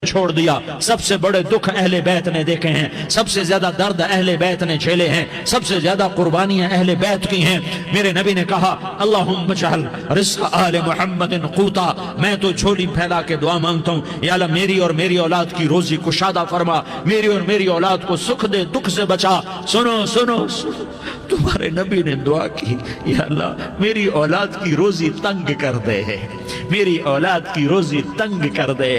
چھوڑ دیا۔ سب سے بڑے دکھ اہل بیت نے دیکھے ہیں، سب سے زیادہ درد اہل بیت نے جھیلے ہیں، سب سے زیادہ قربانیاں اہل بیت کی ہیں۔ میرے نبی نے کہا اللہم اجعل رزق آل محمد قوتا، میں تو جھولی پھیلا کے دعا مانگتا ہوں، یا اللہ میری اور میری اولاد کی روزی کشادہ فرما، میری اور میری اولاد کو سکھ دے، دکھ سے بچا۔ سنو سنو سنو، تمہارے نبی نے دعا کی یا اللہ میری اولاد کی روزی تنگ کر دے، میری اولاد کی روزی تنگ کر دے،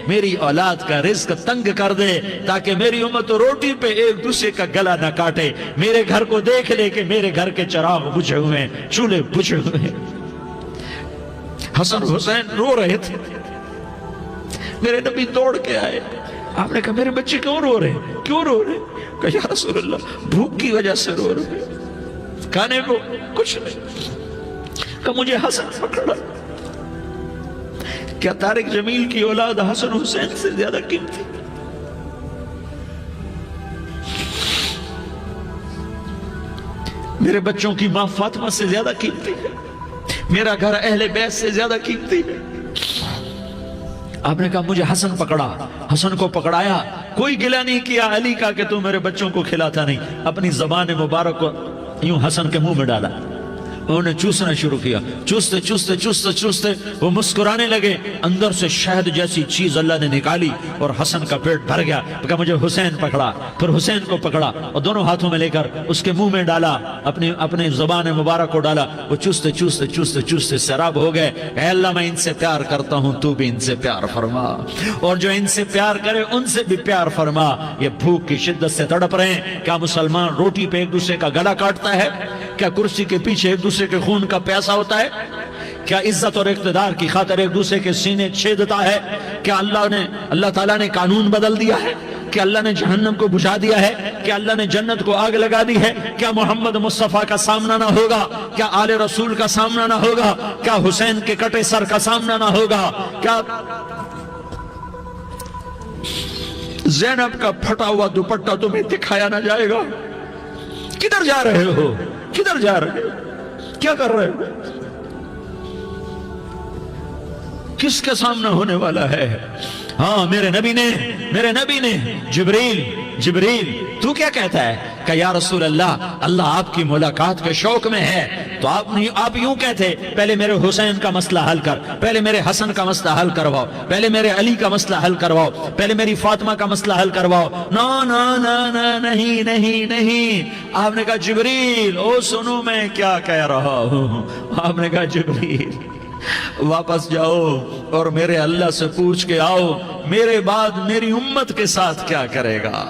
میری اولاد کا رزق تنگ کر دے، تاکہ میری امت روٹی پہ ایک دوسرے کا گلا نہ کاٹے، میرے گھر کو دیکھ لے کہ میرے گھر کے چراغ بجھے ہوئے ہیں، چولہے بجھے ہوئے ہیں۔ حسن حسین رو رہے تھے، میرے نبی دوڑ کے آئے، آپ نے کہا میرے بچے کیوں رو رہے ہیں، کیوں رو رہے ہیں؟ کہا یا رسول اللہ بھوک کی وجہ سے رو رہے ہیں، کھانے کو کچھ نہیں۔ کہ مجھے حسن پکڑا، کیا طارق جمیل کی اولاد حسن حسین سے زیادہ قیمتی؟ میرے بچوں کی ماں فاطمہ سے زیادہ قیمتی ہے، میرا گھر اہل بیت سے زیادہ قیمتی ہے۔ آپ نے کہا مجھے حسن پکڑا، حسن کو پکڑایا، کوئی گلہ نہیں کیا علی کا کہ تو میرے بچوں کو کھلاتا نہیں، اپنی زبان مبارک کو یوں حسن کے منہ میں ڈالا، انہوں نے چوسنا شروع کیا، چوستے چوستے چوستے چوستے وہ مسکرانے لگے، اندر سے شہد جیسی چیز اللہ نے نکالی اور حسن کا پیٹ بھر گیا۔ کہا مجھے حسین پکڑا، پھر حسین کو پکڑا اور دونوں ہاتھوں میں لے کر اس کے منہ میں ڈالا، اپنے زبان مبارک کو ڈالا، وہ چوستے چوستے چوستے چوستے سیراب ہو گئے۔ اے اللہ میں ان سے پیار کرتا ہوں، تو بھی ان سے پیار فرما، اور جو ان سے پیار کرے ان سے بھی پیار فرما۔ یہ بھوک کی شدت سے تڑپ رہے ہیں، کیا مسلمان روٹی پہ ایک دوسرے کا گلا کاٹتا ہے؟ کیا کرسی کے پیچھے ایک دوسرے کے خون کا پیاسہ ہوتا ہے؟ کیا عزت اور اقتدار کی خاطر ایک دوسرے کے سینے چھیدتا ہے؟ کیا اللہ تعالیٰ نے قانون بدل دیا ہے؟ کیا اللہ نے جہنم کو بجھا دیا ہے؟ کیا اللہ نے جنت کو آگ لگا دی ہے؟ کیا محمد مصطفیٰ کا سامنا نہ ہوگا؟ کیا آل رسول کا سامنا نہ ہوگا؟ کیا حسین کے کٹے سر کا سامنا نہ ہوگا؟ کیا زینب کا پھٹا ہوا دوپٹہ تمہیں دکھایا نہ جائے گا؟ کدھر جا رہے ہو؟ کدھر جا رہے ہو؟ کیا کر رہے ہو؟ کس کے سامنے ہونے والا ہے؟ ہاں میرے نبی نے جبریل تو کیا کہتا ہے کہ یا رسول اللہ آپ کی ملاقات کے شوق میں ہے، تو آپ یوں کہتے پہلے میرے حسین کا مسئلہ حل کر، پہلے میرے حسن کا مسئلہ حل کرواؤ، پہلے میرے علی کا مسئلہ حل کرواؤ، پہلے میری فاطمہ کا مسئلہ حل کرواؤ۔ نہیں۔ آپ نے کہا جبریل او سنو میں کیا کہہ رہا ہوں۔ آپ نے کہا جبریل واپس جاؤ اور میرے اللہ سے پوچھ کے آؤ میرے بعد میری امت کے ساتھ کیا کرے گا،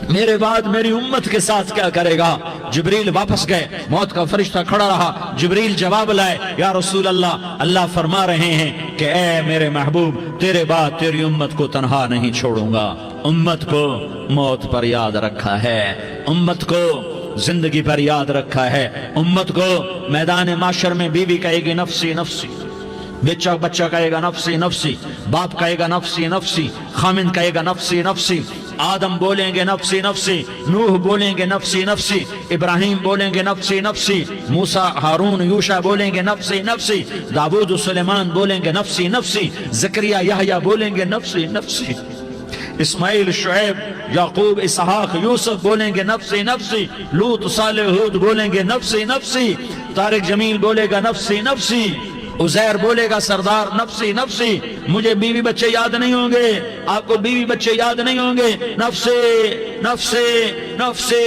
میرے بعد میری امت کے ساتھ کیا کرے گا۔ جبریل واپس گئے، موت کا فرشتہ کھڑا رہا، جبریل جواب لائے یا رسول اللہ فرما رہے ہیں کہ اے میرے محبوب تیرے بعد تیری امت کو تنہا نہیں چھوڑوں گا، امت کو موت پر یاد رکھا ہے، امت کو زندگی پر یاد رکھا ہے، امت کو میدان معاشر میں بیوی کہے گی نفسی نفسی، بچہ کہے گا نفسی نفسی، باپ کہے گا نفسی نفسی، خامن کہے گا نفسی نفسی، آدم بولیں گے نفسی نفسی، نوح بولیں گے نفسی نفسی، ابراہیم بولیں گے نفسی نفسی، موسیٰ ہارون یوشع بولیں گے نفسی نفسی، داؤد و سلیمان بولیں گے نفسی نفسی، زکریا یحییٰ بولیں گے نفسی نفسی، اسماعیل شعیب یعقوب اسحاق یوسف بولیں گے نفسی نفسی، لوط صالح ہود بولیں گے نفسی نفسی، طارق جمیل بولے گا نفسی نفسی، عزیر بولے گا سردار نفسی نفسی، مجھے بیوی بچے یاد نہیں ہوں گے، آپ کو بیوی بچے یاد نہیں ہوں گے، نفسی نفسی نفسی۔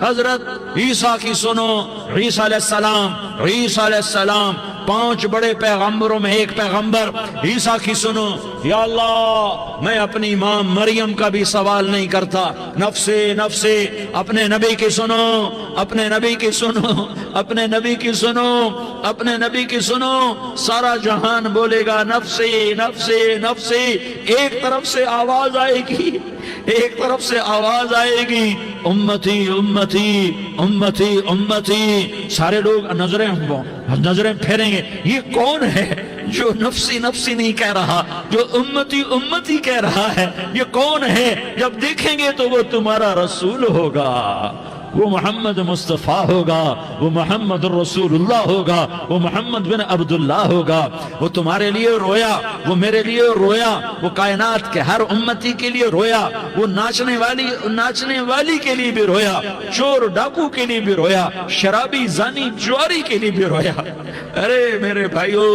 حضرت عیسیٰ کی سنو، عیسیٰ علیہ السلام 5 بڑے پیغمبروں میں ایک پیغمبر عیسیٰ کی سنو، یا اللہ میں اپنی ماں مریم کا بھی سوال نہیں کرتا، نفسی نفسی۔ اپنے نبی کی سنو، اپنے نبی کی سنو، اپنے نبی کی سنو، اپنے نبی کی سنو، سارا جہان بولے گا نفسی نفسی نفسی۔ ایک طرف سے آواز آئے گی، ایک طرف سے آواز آئے گی امتی امتی امتی امتی، سارے لوگ نظریں پھیریں گے، یہ کون ہے جو نفسی نفسی نہیں کہہ رہا، جو امتی امتی کہہ رہا ہے، یہ کون ہے؟ جب دیکھیں گے تو وہ تمہارا رسول ہوگا، وہ محمد مصطفیٰ ہوگا، وہ محمد رسول اللہ ہوگا، وہ محمد بن عبداللہ ہوگا۔ وہ تمہارے لیے رویا، وہ میرے لیے رویا، وہ کائنات کے ہر امتی کے لیے رویا، وہ ناچنے والی کے لیے بھی رویا، چور ڈاکو کے لیے بھی رویا، شرابی زانی جواری کے لیے بھی رویا۔ ارے میرے بھائیو،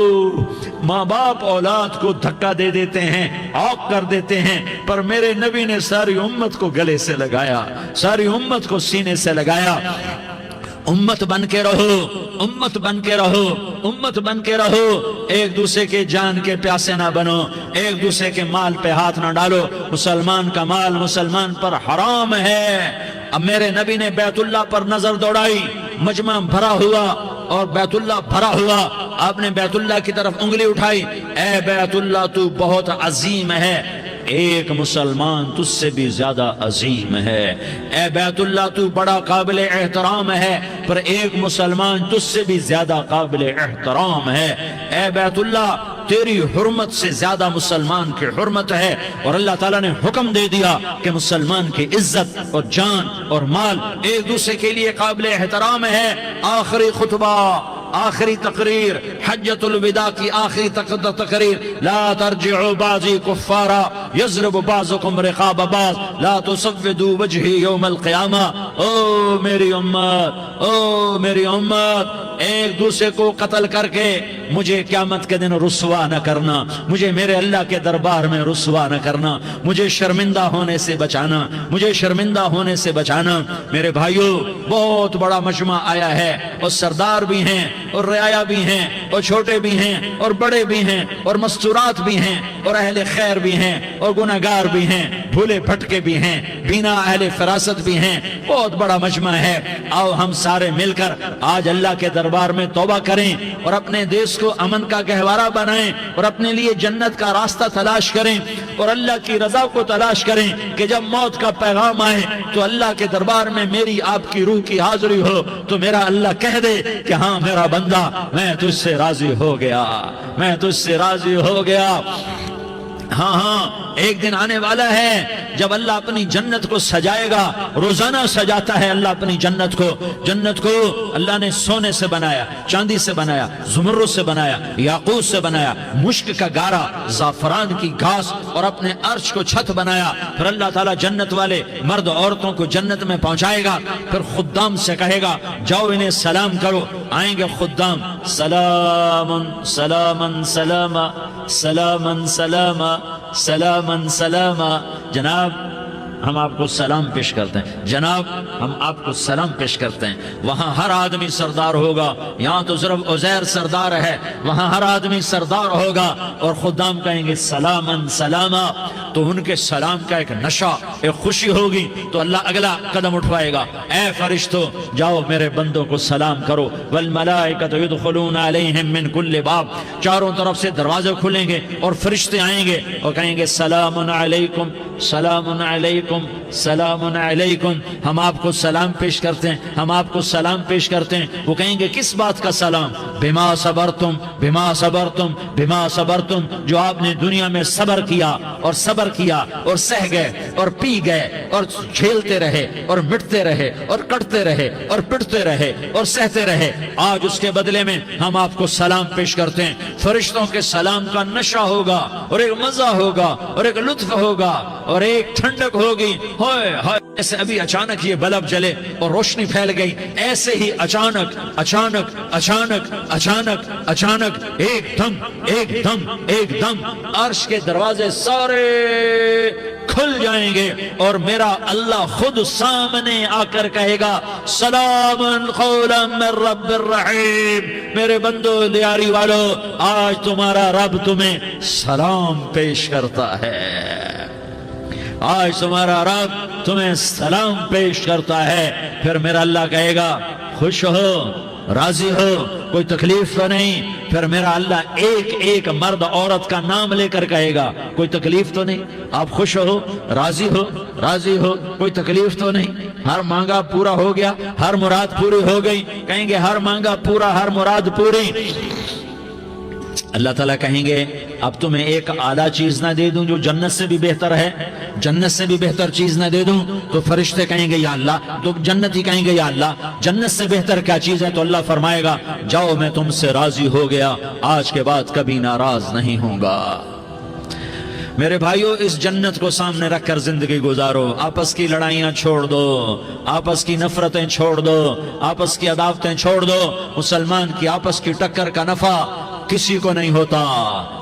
ماں باپ اولاد کو دھکا دے دیتے ہیں، عوق کر دیتے ہیں، پر میرے نبی نے ساری امت کو گلے سے لگایا، ساری امت کو سینے سے لگایا۔ امت بن کے رہو، امت بن کے رہو، امت بن کے رہو، ایک دوسرے کے جان کے پیاسے نہ بنو، ایک دوسرے کے مال پہ ہاتھ نہ ڈالو۔ مسلمان کا مال مسلمان پر حرام ہے۔ اب میرے نبی نے بیت اللہ پر نظر دوڑائی، مجمع بھرا ہوا اور بیت اللہ بھرا ہوا، آپ نے بیت اللہ کی طرف انگلی اٹھائی، اے بیت اللہ تو بہت عظیم ہے، ایک مسلمان تجھ سے بھی زیادہ عظیم ہے۔ اے بیت اللہ تو بڑا قابل احترام ہے، پر ایک مسلمان تجھ سے بھی زیادہ قابل احترام ہے۔ اے بیت اللہ تیری حرمت سے زیادہ مسلمان کی حرمت ہے، اور اللہ تعالیٰ نے حکم دے دیا کہ مسلمان کی عزت اور جان اور مال ایک دوسرے کے لیے قابل احترام ہے۔ آخری خطبہ، آخری تقریر، حجۃ الوداع کی آخری تقریر، لا ترجعوا بعضی کفارا یضرب بعضکم رقاب بعض لا تسودوا وجہی یوم القیامہ۔ او میری امت، او میری امت، ایک دوسرے کو قتل کر کے مجھے قیامت کے دن رسوا نہ کرنا، مجھے میرے اللہ کے دربار میں رسوا نہ کرنا، مجھے شرمندہ ہونے سے بچانا، مجھے شرمندہ ہونے سے بچانا۔ میرے بھائیو، بہت بڑا مجمع آیا ہے، اور سردار بھی ہیں اور رعایا بھی ہیں اور چھوٹے بھی ہیں اور بڑے بھی ہیں اور مستورات بھی ہیں اور اہل خیر بھی ہیں اور گناہگار بھی ہیں، بھولے بھٹکے بھی ہیں، بینا اہل فراست بھی ہیں، بہت بڑا مجمع ہے۔ آؤ ہم سارے مل کر آج اللہ کے دربار میں توبہ کریں اور اپنے دیش کو امن کا گہوارہ بنائیں اور اپنے لیے جنت کا راستہ تلاش کریں اور اللہ کی رضا کو تلاش کریں کہ جب موت کا پیغام آئے تو اللہ کے دربار میں میری آپ کی روح کی حاضری ہو تو میرا اللہ کہہ دے کہ ہاں میرا بندہ، میں تجھ سے راضی ہو گیا، میں تجھ سے راضی ہو گیا۔ ہاں ہاں، ایک دن آنے والا ہے جب اللہ اپنی جنت کو سجائے گا، روزانہ سجاتا ہے اللہ اپنی جنت کو۔ جنت کو اللہ نے سونے سے بنایا، چاندی سے بنایا، زمرد سے بنایا، یاقوت سے بنایا، مشک کا گارا، زعفران کی گھاس اور اپنے عرش کو چھت بنایا۔ پھر اللہ تعالیٰ جنت والے مرد عورتوں کو جنت میں پہنچائے گا، پھر خدام سے کہے گا جاؤ انہیں سلام کرو۔ آئیں گے خدام، سلام سلام سلاما سلام سلاما سلام سلاما۔ جناب ہم آپ کو سلام پیش کرتے ہیں، جناب ہم آپ کو سلام پیش کرتے ہیں۔ وہاں ہر آدمی سردار ہوگا، یہاں تو صرف عزیر سردار ہے، وہاں ہر آدمی سردار ہوگا، اور خدام کہیں گے سلامن سلاما، تو ان کے سلام کا ایک نشہ، ایک خوشی ہوگی، تو اللہ اگلا قدم اٹھوائے گا، اے فرشتوں جاؤ میرے بندوں کو سلام کرو۔ والملائکۃ یدخلون علیہم من کل باب، چاروں طرف سے دروازے کھلیں گے اور فرشتے آئیں گے اور کہیں گے سلام علیکم سلام علیکم سلام علیکم۔ ہم آپ کو سلام پیش کرتے ہیں، ہم آپ کو سلام پیش کرتے ہیں۔ وہ کہیں گے کس بات کا سلام؟ بما صبرتم بما صبرتم بما صبرتم، جو آپ نے دنیا میں صبر کیا اور صبر کیا اور سہ گئے اور پی گئے اور جھیلتے رہے اور مٹتے رہے اور کٹتے رہے اور پٹتے رہے اور سہتے رہے، آج اس کے بدلے میں ہم آپ کو سلام پیش کرتے ہیں۔ فرشتوں کے سلام کا نشہ ہوگا اور ایک مزہ ہوگا اور ایک لطف ہوگا اور ایک ٹھنڈک ہوگی۔ ہوئے ہوئے، ایسے ابھی اچانک یہ بلب جلے اور روشنی پھیل گئی، ایسے ہی اچانک اچانک اچانک اچانک اچانک ایک دم ایک دم ایک دم عرش کے دروازے سارے کھل جائیں گے اور میرا اللہ خود سامنے آ کر کہے گا سلام قولا من رب الرحیم۔ میرے بندو دیاری والو، آج تمہارا رب تمہیں سلام پیش کرتا ہے، آج تمہارا رب تمہیں سلام پیش کرتا ہے۔ پھر میرا اللہ کہے گا خوش ہو، راضی ہو، کوئی تکلیف تو نہیں؟ پھر میرا اللہ ایک ایک مرد عورت کا نام لے کر کہے گا کوئی تکلیف تو نہیں؟ آپ خوش ہو، راضی ہو، راضی ہو، کوئی تکلیف تو نہیں؟ ہر مانگا پورا ہو گیا، ہر مراد پوری ہو گئی؟ کہیں گے ہر مانگا پورا، ہر مراد پوری۔ اللہ تعالیٰ کہیں گے اب تمہیں ایک اعلیٰ چیز نہ دے دوں جو جنت سے بھی بہتر ہے؟ جنت سے بھی بہتر چیز نہ دے دوں؟ تو فرشتے کہیں گے یا اللہ، تو جنتی کہیں گے یا اللہ جنت سے بہتر کیا چیز ہے؟ تو اللہ فرمائے گا جاؤ میں تم سے راضی ہو گیا، آج کے بعد کبھی ناراض نہیں ہوں گا۔ میرے بھائیو، اس جنت کو سامنے رکھ کر زندگی گزارو، آپس کی لڑائیاں چھوڑ دو، آپس کی نفرتیں چھوڑ دو، آپس کی عداوتیں چھوڑ دو۔ مسلمان کی آپس کی ٹکر کا نفع کسی کو نہیں ہوتا،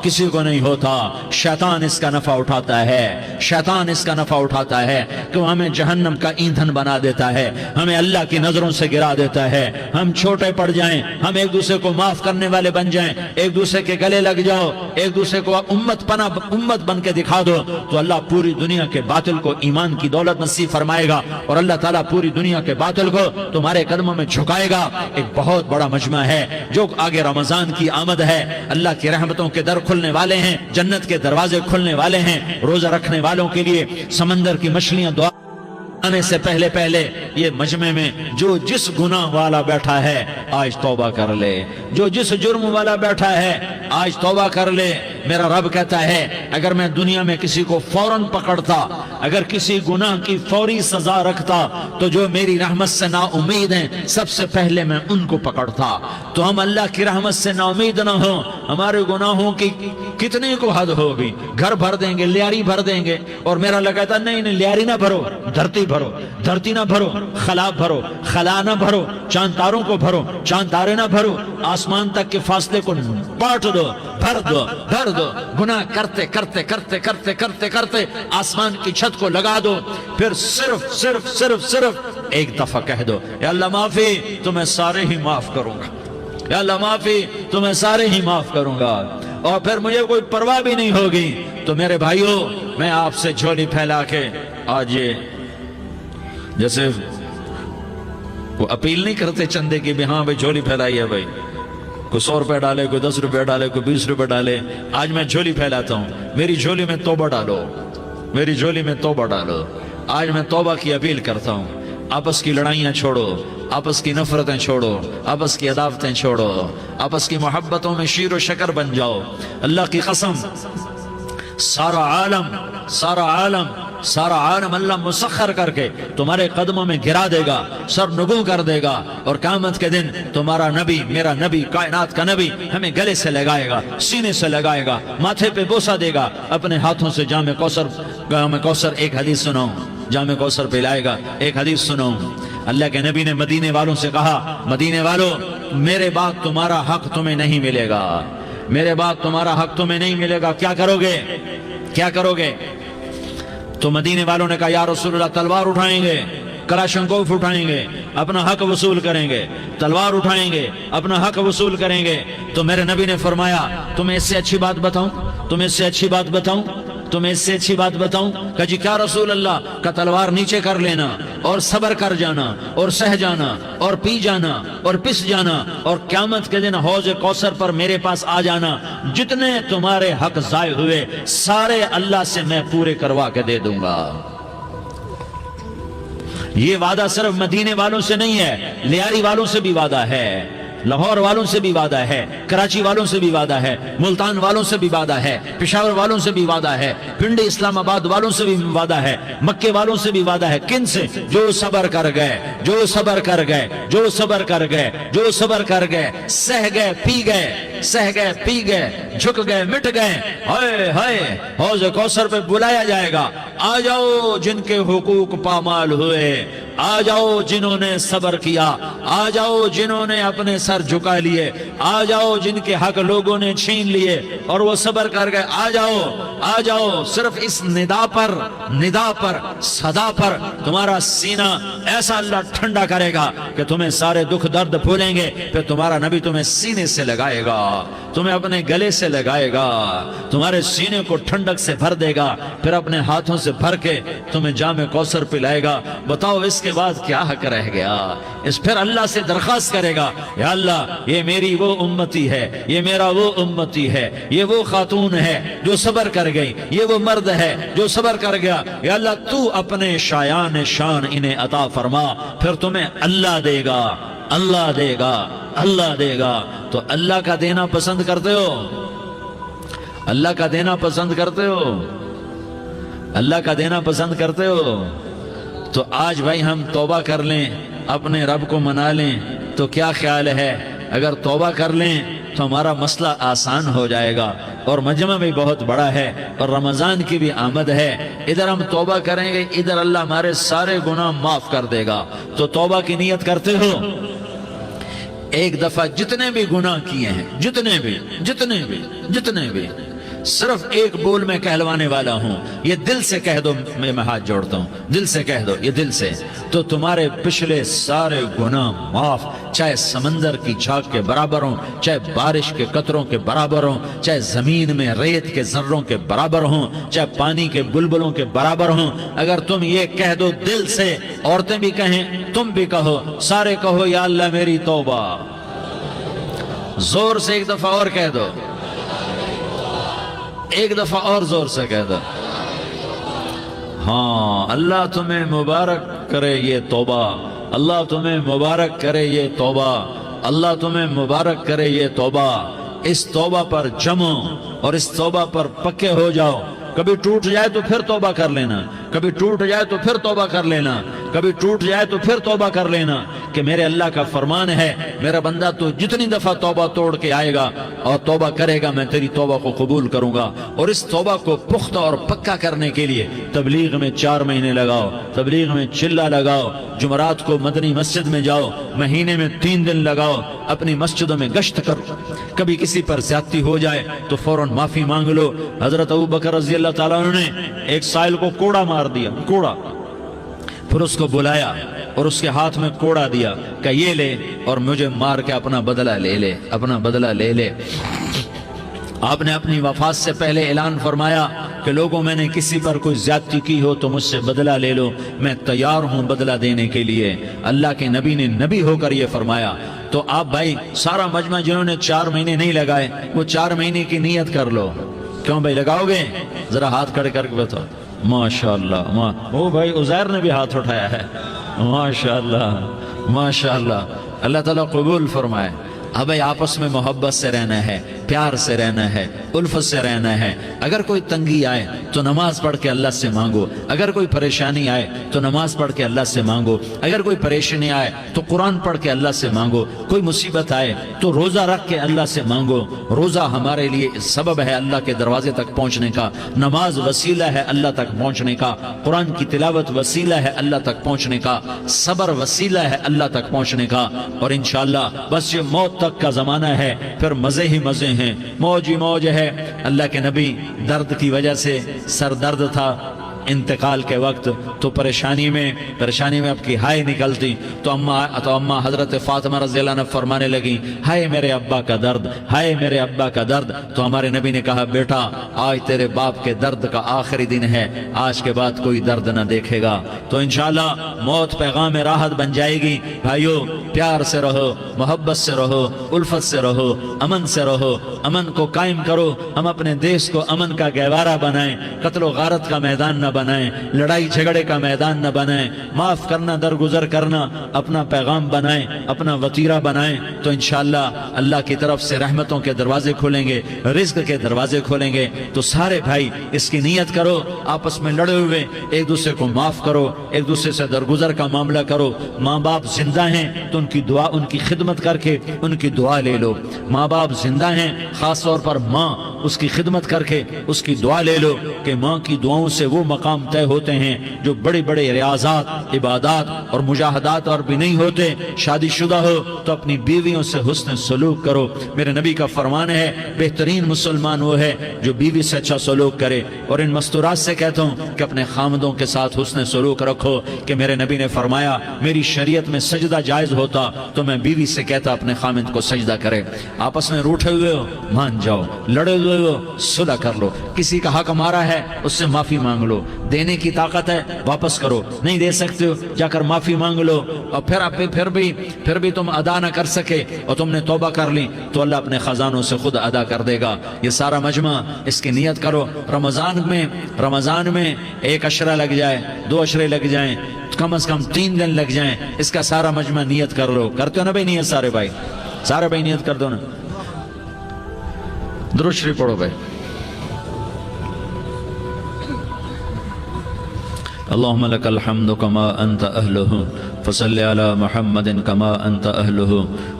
کسی کو نہیں ہوتا۔ شیطان اس کا نفع اٹھاتا ہے، شیطان اس کا نفع اٹھاتا ہے کہ وہ ہمیں جہنم کا ایندھن بنا دیتا ہے، ہمیں اللہ کی نظروں سے گرا دیتا ہے، ہم چھوٹے پڑ جائیں، ہم ایک دوسرے کو معاف کرنے والے بن جائیں، ایک دوسرے کے گلے لگ جاؤ، ایک دوسرے کو امت بن کے دکھا دو، تو اللہ پوری دنیا کے باطل کو ایمان کی دولت نصیب فرمائے گا، اور اللہ تعالیٰ پوری دنیا کے باطل کو تمہارے قدموں میں جھکائے گا۔ ایک بہت بڑا مجمع ہے جو آگے رمضان کی آمد ہے، اللہ کی رحمتوں کے در کھلنے والے ہیں، جنت کے دروازے کھلنے والے ہیں۔ روزہ رکھنے والوں کے لیے سمندر کی مچھلیاں دعا آنے سے پہلے یہ مجمع میں جو جس گناہ والا بیٹھا ہے آج توبہ کر لے، جو جس جرم والا بیٹھا ہے آج توبہ کر لے۔ میرا رب کہتا ہے اگر میں دنیا میں کسی کو فوراً پکڑتا، اگر کسی گناہ کی فوری سزا رکھتا، تو جو میری رحمت سے نا امید ہیں سب سے پہلے میں ان کو پکڑتا۔ تو ہم اللہ کی رحمت سے نا امید نہ ہوں، ہمارے گناہوں کی کتنے کو حد ہوگی، گھر بھر دیں گے، لیاری بھر دیں گے، اور میرا لگتا نہیں لیاری نہ بھرو، دھرتی بھرو، دھرتی نہ بھرو، خلا بھرو، خلا نہ بھرو، چاند تاروں کو بھرو، چاند تارے نہ بھرو، آسمان تک کے فاصلے کو بانٹ دو، بھر دو، بھر دو۔ گناہ کرتے کرتے کرتے کرتے کرتے کرتے آسمان کی چھت کو لگا دو، پھر صرف صرف صرف صرف ایک دفعہ کہہ دو یا اللہ معافی، تو میں سارے ہی معاف کروں گا، یا اللہ معافی، تو میں سارے ہی معاف کروں گا، اور پھر مجھے کوئی پرواہ بھی نہیں ہوگی۔ تو میرے بھائیوں، میں آپ سے جھولی پھیلا کے آج یہ جیسے وہ اپیل نہیں کرتے چندے کی بھی ہاں بھائی جھولی پھیلائی ہے، بھائی کوئی 100 روپے ڈالے، کوئی 10 روپے ڈالے، کوئی 20 روپے ڈالے، آج میں جھولی پھیلاتا ہوں، میری جھولی میں توبہ ڈالو، میری جھولی میں توبہ ڈالو۔ آج میں توبہ کی اپیل کرتا ہوں، آپس کی لڑائیاں چھوڑو، آپس کی نفرتیں چھوڑو، آپس کی عداوتیں چھوڑو، آپس کی محبتوں میں شیر و شکر بن جاؤ۔ اللہ کی قسم، سارا عالم اللہ مسخر کر کے تمہارے قدموں میں گرا دے گا، سر نگوں کر دے گا، اور قیامت کے دن تمہارا نبی، میرا نبی، کائنات کا نبی ہمیں گلے سے لگائے گا، سینے سے لگائے گا، ماتھے پہ بوسہ دے گا، اپنے ہاتھوں سے جام کوثر ایک حدیث سناؤں، جام کوثر پلائے گا، ایک حدیث سناؤں۔ اللہ کے نبی نے مدینے والوں سے کہا، مدینے والوں، میرے بعد تمہارا حق تمہیں نہیں ملے گا، میرے بعد تمہارا حق تمہیں نہیں ملے گا، کیا کرو گے، کیا کرو گے؟ تو مدینے والوں نے کہا یا رسول اللہ تلوار اٹھائیں گے، کلاشنکوف اٹھائیں گے، اپنا حق وصول کریں گے، تلوار اٹھائیں گے، اپنا حق وصول کریں گے۔ تو میرے نبی نے فرمایا تمہیں اس سے اچھی بات بتاؤں، تمہیں اس سے اچھی بات بتاؤں، تمہیں اس سے اچھی بات بتاؤں؟ کہا جی کیا رسول اللہ؟ کا تلوار نیچے کر لینا، اور صبر کر جانا، اور سہ جانا، اور پی جانا، اور پس جانا، اور قیامت کے دن حوض کوثر پر میرے پاس آ جانا، جتنے تمہارے حق ضائع ہوئے سارے اللہ سے میں پورے کروا کے دے دوں گا۔ یہ وعدہ صرف مدینے والوں سے نہیں ہے، لیاری والوں سے بھی وعدہ ہے، لاہور والوں سے بھی وعدہ ہے، کراچی والوں سے بھی وعدہ ہے، ملتان والوں سے بھی وعدہ ہے، پشاور والوں سے بھی وعدہ ہے، پنڈی اسلام آباد والوں سے بھی وعدہ ہے، مکے والوں سے بھی وعدہ ہے۔ کن سے؟ جو صبر کر گئے، جو صبر کر گئے، جو صبر کر گئے، جو صبر کر گئے، سہ گئے، پی گئے، سہ گئے، پی گئے، جھک گئے، مٹ گئے، ہائے ہائے حوض کوثر پہ بلایا جائے گا، آ جاؤ جن کے حقوق پامال ہوئے، آ جاؤ جنہوں نے صبر کیا، آ جاؤ جنہوں نے اپنے سر جھکا لیے، آ جاؤ جن کے حق لوگوں نے چھین لیے اور وہ صبر کر گئے، آ جاؤ، آ جاؤ۔ صرف اس ندا پر صدا پر تمہارا سینہ ایسا اللہ ٹھنڈا کرے گا کہ تمہیں سارے دکھ درد بھولیں گے، پھر تمہارا نبی تمہیں سینے سے لگائے گا، تمہیں اپنے گلے سے لگائے گا، تمہارے سینے کو ٹھنڈک سے بھر دے گا، پھر اپنے ہاتھوں سے بھر کے تمہیں جام کوثر پلائے گا۔ بتاؤ اس کے بعد کیا حق رہ گیا؟ اس پھر اللہ سے درخواست کرے گا، یا اللہ یہ میری وہ امتی ہے، یہ میرا وہ امتی ہے، یہ وہ خاتون ہے جو صبر کر گئی، یہ وہ مرد ہے جو صبر کر گیا، یا اللہ تو اپنے شایان شان انہیں عطا فرما، پھر تمہیں اللہ دے گا، اللہ دے گا، اللہ دے گا۔ تو اللہ کا دینا پسند کرتے ہو؟ اللہ کا دینا پسند کرتے ہو؟ اللہ کا دینا پسند کرتے ہو؟ تو آج بھائی ہم توبہ کر لیں، اپنے رب کو منا لیں، تو کیا خیال ہے اگر توبہ کر لیں تو ہمارا مسئلہ آسان ہو جائے گا، اور مجمع بھی بہت بڑا ہے اور رمضان کی بھی آمد ہے، ادھر ہم توبہ کریں گے، ادھر اللہ ہمارے سارے گناہ معاف کر دے گا۔ تو توبہ کی نیت کرتے ہو؟ ایک دفعہ جتنے بھی گناہ کیے ہیں، جتنے بھی صرف ایک بول میں کہلوانے والا ہوں، یہ دل سے کہہ دو، میں ہاتھ جوڑتا ہوں، دل سے کہہ دو، یہ دل سے، تو تمہارے پچھلے سارے گناہ معاف، چاہے سمندر کی جھاگ کے برابر ہوں، چاہے بارش کے قطروں کے برابر ہوں، چاہے زمین میں ریت کے ذروں کے برابر ہوں، چاہے پانی کے بلبلوں کے برابر ہوں۔ اگر تم یہ کہہ دو دل سے، عورتیں بھی کہیں، تم بھی کہو، سارے کہو یا اللہ میری توبہ، زور سے ایک دفعہ اور کہہ دو، ایک دفعہ اور زور سے کہہ دو۔ ہاں، اللہ تمہیں مبارک کرے یہ توبہ، اللہ تمہیں مبارک کرے یہ توبہ، اللہ تمہیں مبارک کرے یہ توبہ۔ اس توبہ پر جمو اور اس توبہ پر پکے ہو جاؤ۔ کبھی ٹوٹ جائے تو پھر توبہ کر لینا، کبھی ٹوٹ جائے تو پھر توبہ کر لینا، کبھی ٹوٹ جائے تو پھر توبہ کر لینا، کہ میرے اللہ کا فرمان ہے، میرا بندہ تو جتنی دفعہ توبہ توڑ کے آئے گا اور توبہ کرے گا، میں تیری توبہ کو قبول کروں گا۔ اور اس توبہ کو پختہ اور پکا کرنے کے لیے تبلیغ میں 4 مہینے لگاؤ، تبلیغ میں چلہ لگاؤ، جمعرات کو مدنی مسجد میں جاؤ، مہینے میں 3 دن لگاؤ، اپنی مسجدوں میں گشت کرو، کبھی کسی پر زیادتی ہو جائے تو فوراً معافی مانگ لو۔ حضرت ابوبکر رضی اللہ تعالیٰ عنہ نے ایک سائل کو کوڑا مار دیا، کوڑا، پھر اس کو بلایا اور اس کے ہاتھ میں کوڑا دیا کہ یہ لے اور مجھے مار کے اپنا بدلہ لے لے، اپنا بدلہ لے لے۔ آپ نے اپنی وفات سے پہلے اعلان فرمایا کہ لوگوں میں نے کسی پر کوئی زیادتی کی ہو تو مجھ سے بدلہ لے لو، میں تیار ہوں بدلہ دینے کے لیے۔ اللہ کے نبی نے نبی ہو کر یہ فرمایا۔ تو آپ بھائی سارا مجمع جنہوں نے 4 مہینے نہیں لگائے، وہ 4 مہینے کی نیت کر لو۔ کیوں بھائی لگاؤ گے؟ ذرا ہاتھ کھڑے کر کے بتاؤ۔ ماشاءاللہ، وہ بھائی عزیر نے بھی ہاتھ اٹھایا ہے، ماشاءاللہ ماشاءاللہ، اللہ تعالیٰ قبول فرمائے۔ اب بھائی آپس میں محبت سے رہنا ہے، پیار سے رہنا ہے، الفت سے رہنا ہے۔ اگر کوئی تنگی آئے تو نماز پڑھ کے اللہ سے مانگو، اگر کوئی پریشانی آئے تو نماز پڑھ کے اللہ سے مانگو، اگر کوئی پریشانی آئے تو قرآن پڑھ کے اللہ سے مانگو، کوئی مصیبت آئے تو روزہ رکھ کے اللہ سے مانگو۔ روزہ ہمارے لیے سبب ہے اللہ کے دروازے تک پہنچنے کا، نماز وسیلہ ہے اللہ تک پہنچنے کا، قرآن کی تلاوت وسیلہ ہے اللہ تک پہنچنے کا، صبر وسیلہ ہے اللہ تک پہنچنے کا۔ اور انشاءاللہ بس یہ موت تک کا زمانہ ہے، پھر مزے ہی مزے ہیں، موج ہی موج ہے۔ اللہ کے نبی درد کی وجہ سے سر درد تھا انتقال کے وقت، تو پریشانی میں اب کی ہائے نکلتی تو اماں حضرت فاطمہ رضی اللہ عنہ فرمانے لگی، ہائے میرے ابا کا درد، ہائے میرے ابا کا درد۔ تو ہمارے نبی نے کہا، بیٹا آج تیرے باپ کے درد کا آخری دن ہے، آج کے بعد کوئی درد نہ دیکھے گا۔ تو انشاءاللہ موت پیغام راحت بن جائے گی۔ بھائیو پیار سے رہو، محبت سے رہو، الفت سے رہو، امن سے رہو، امن کو قائم کرو۔ ہم اپنے دیش کو امن کا گہوارہ بنائیں، قتل و غارت کا میدان نہ بنائیں، لڑائی جھگڑے کا میدان نہ بنائیں، معاف کرنا درگزر کرنا اپنا پیغام بنائیں، اپنا وطیرہ بنائیں۔ تو انشاءاللہ اللہ کی طرف سے رحمتوں کے دروازے کھولیں گے، رزق کے دروازے کھولیں گے۔ تو سارے بھائی اس کی نیت کرو، آپس میں لڑے ہوئے ایک دوسرے کو معاف کرو، ایک دوسرے سے درگزر کا معاملہ کرو۔ ماں باپ زندہ ہیں تو ان کی دعا، ان کی خدمت کر کے ان کی دعا لے لو۔ ماں باپ زندہ ہیں، خاص طور پر ماں، اس کی خدمت کر کے اس کی دعا لے لو، کہ ماں کی دعاؤں سے وہ مقام طے ہوتے ہیں جو بڑے بڑے ریاضات، عبادات اور مجاہدات اور بھی نہیں ہوتے۔ شادی شدہ ہو تو اپنی بیویوں سے حسن سلوک کرو۔ میرے نبی کا فرمان ہے، بہترین مسلمان وہ ہے جو بیوی سے اچھا سلوک کرے۔ اور ان مستورات سے کہتا ہوں کہ اپنے خامدوں کے ساتھ حسن سلوک رکھو، کہ میرے نبی نے فرمایا میری شریعت میں سجدہ جائز ہوتا تو میں بیوی سے کہتا اپنے خامد کو سجدہ کرے۔ آپس میں روٹھے ہوئے ہو مان جاؤ، لڑے ہوئے ہو صلح کر لو، کسی کا حق ہمارا ہے اس سے معافی مانگ لو، دینے کی طاقت ہے واپس کرو، نہیں دے سکتے ہو جا کر معافی مانگ لو۔ اور پھر بھی تم ادا نہ کر سکے اور تم نے توبہ کر لی تو اللہ اپنے خزانوں سے خود ادا کر دے گا۔ یہ سارا مجمع اس کی نیت کرو۔ رمضان میں 1 عشرہ لگ جائے، 2 عشرے لگ جائیں، کم از کم 3 دن لگ جائیں، اس کا سارا مجمع نیت کر لو۔ کرتے ہو نا بھائی نیت؟ سارے بھائی نیت کر دو نا۔ درود شریف پڑھو بھائی۔ اللهم لك الحمد كما أنت أهله فصل على محمد كما أنت أهله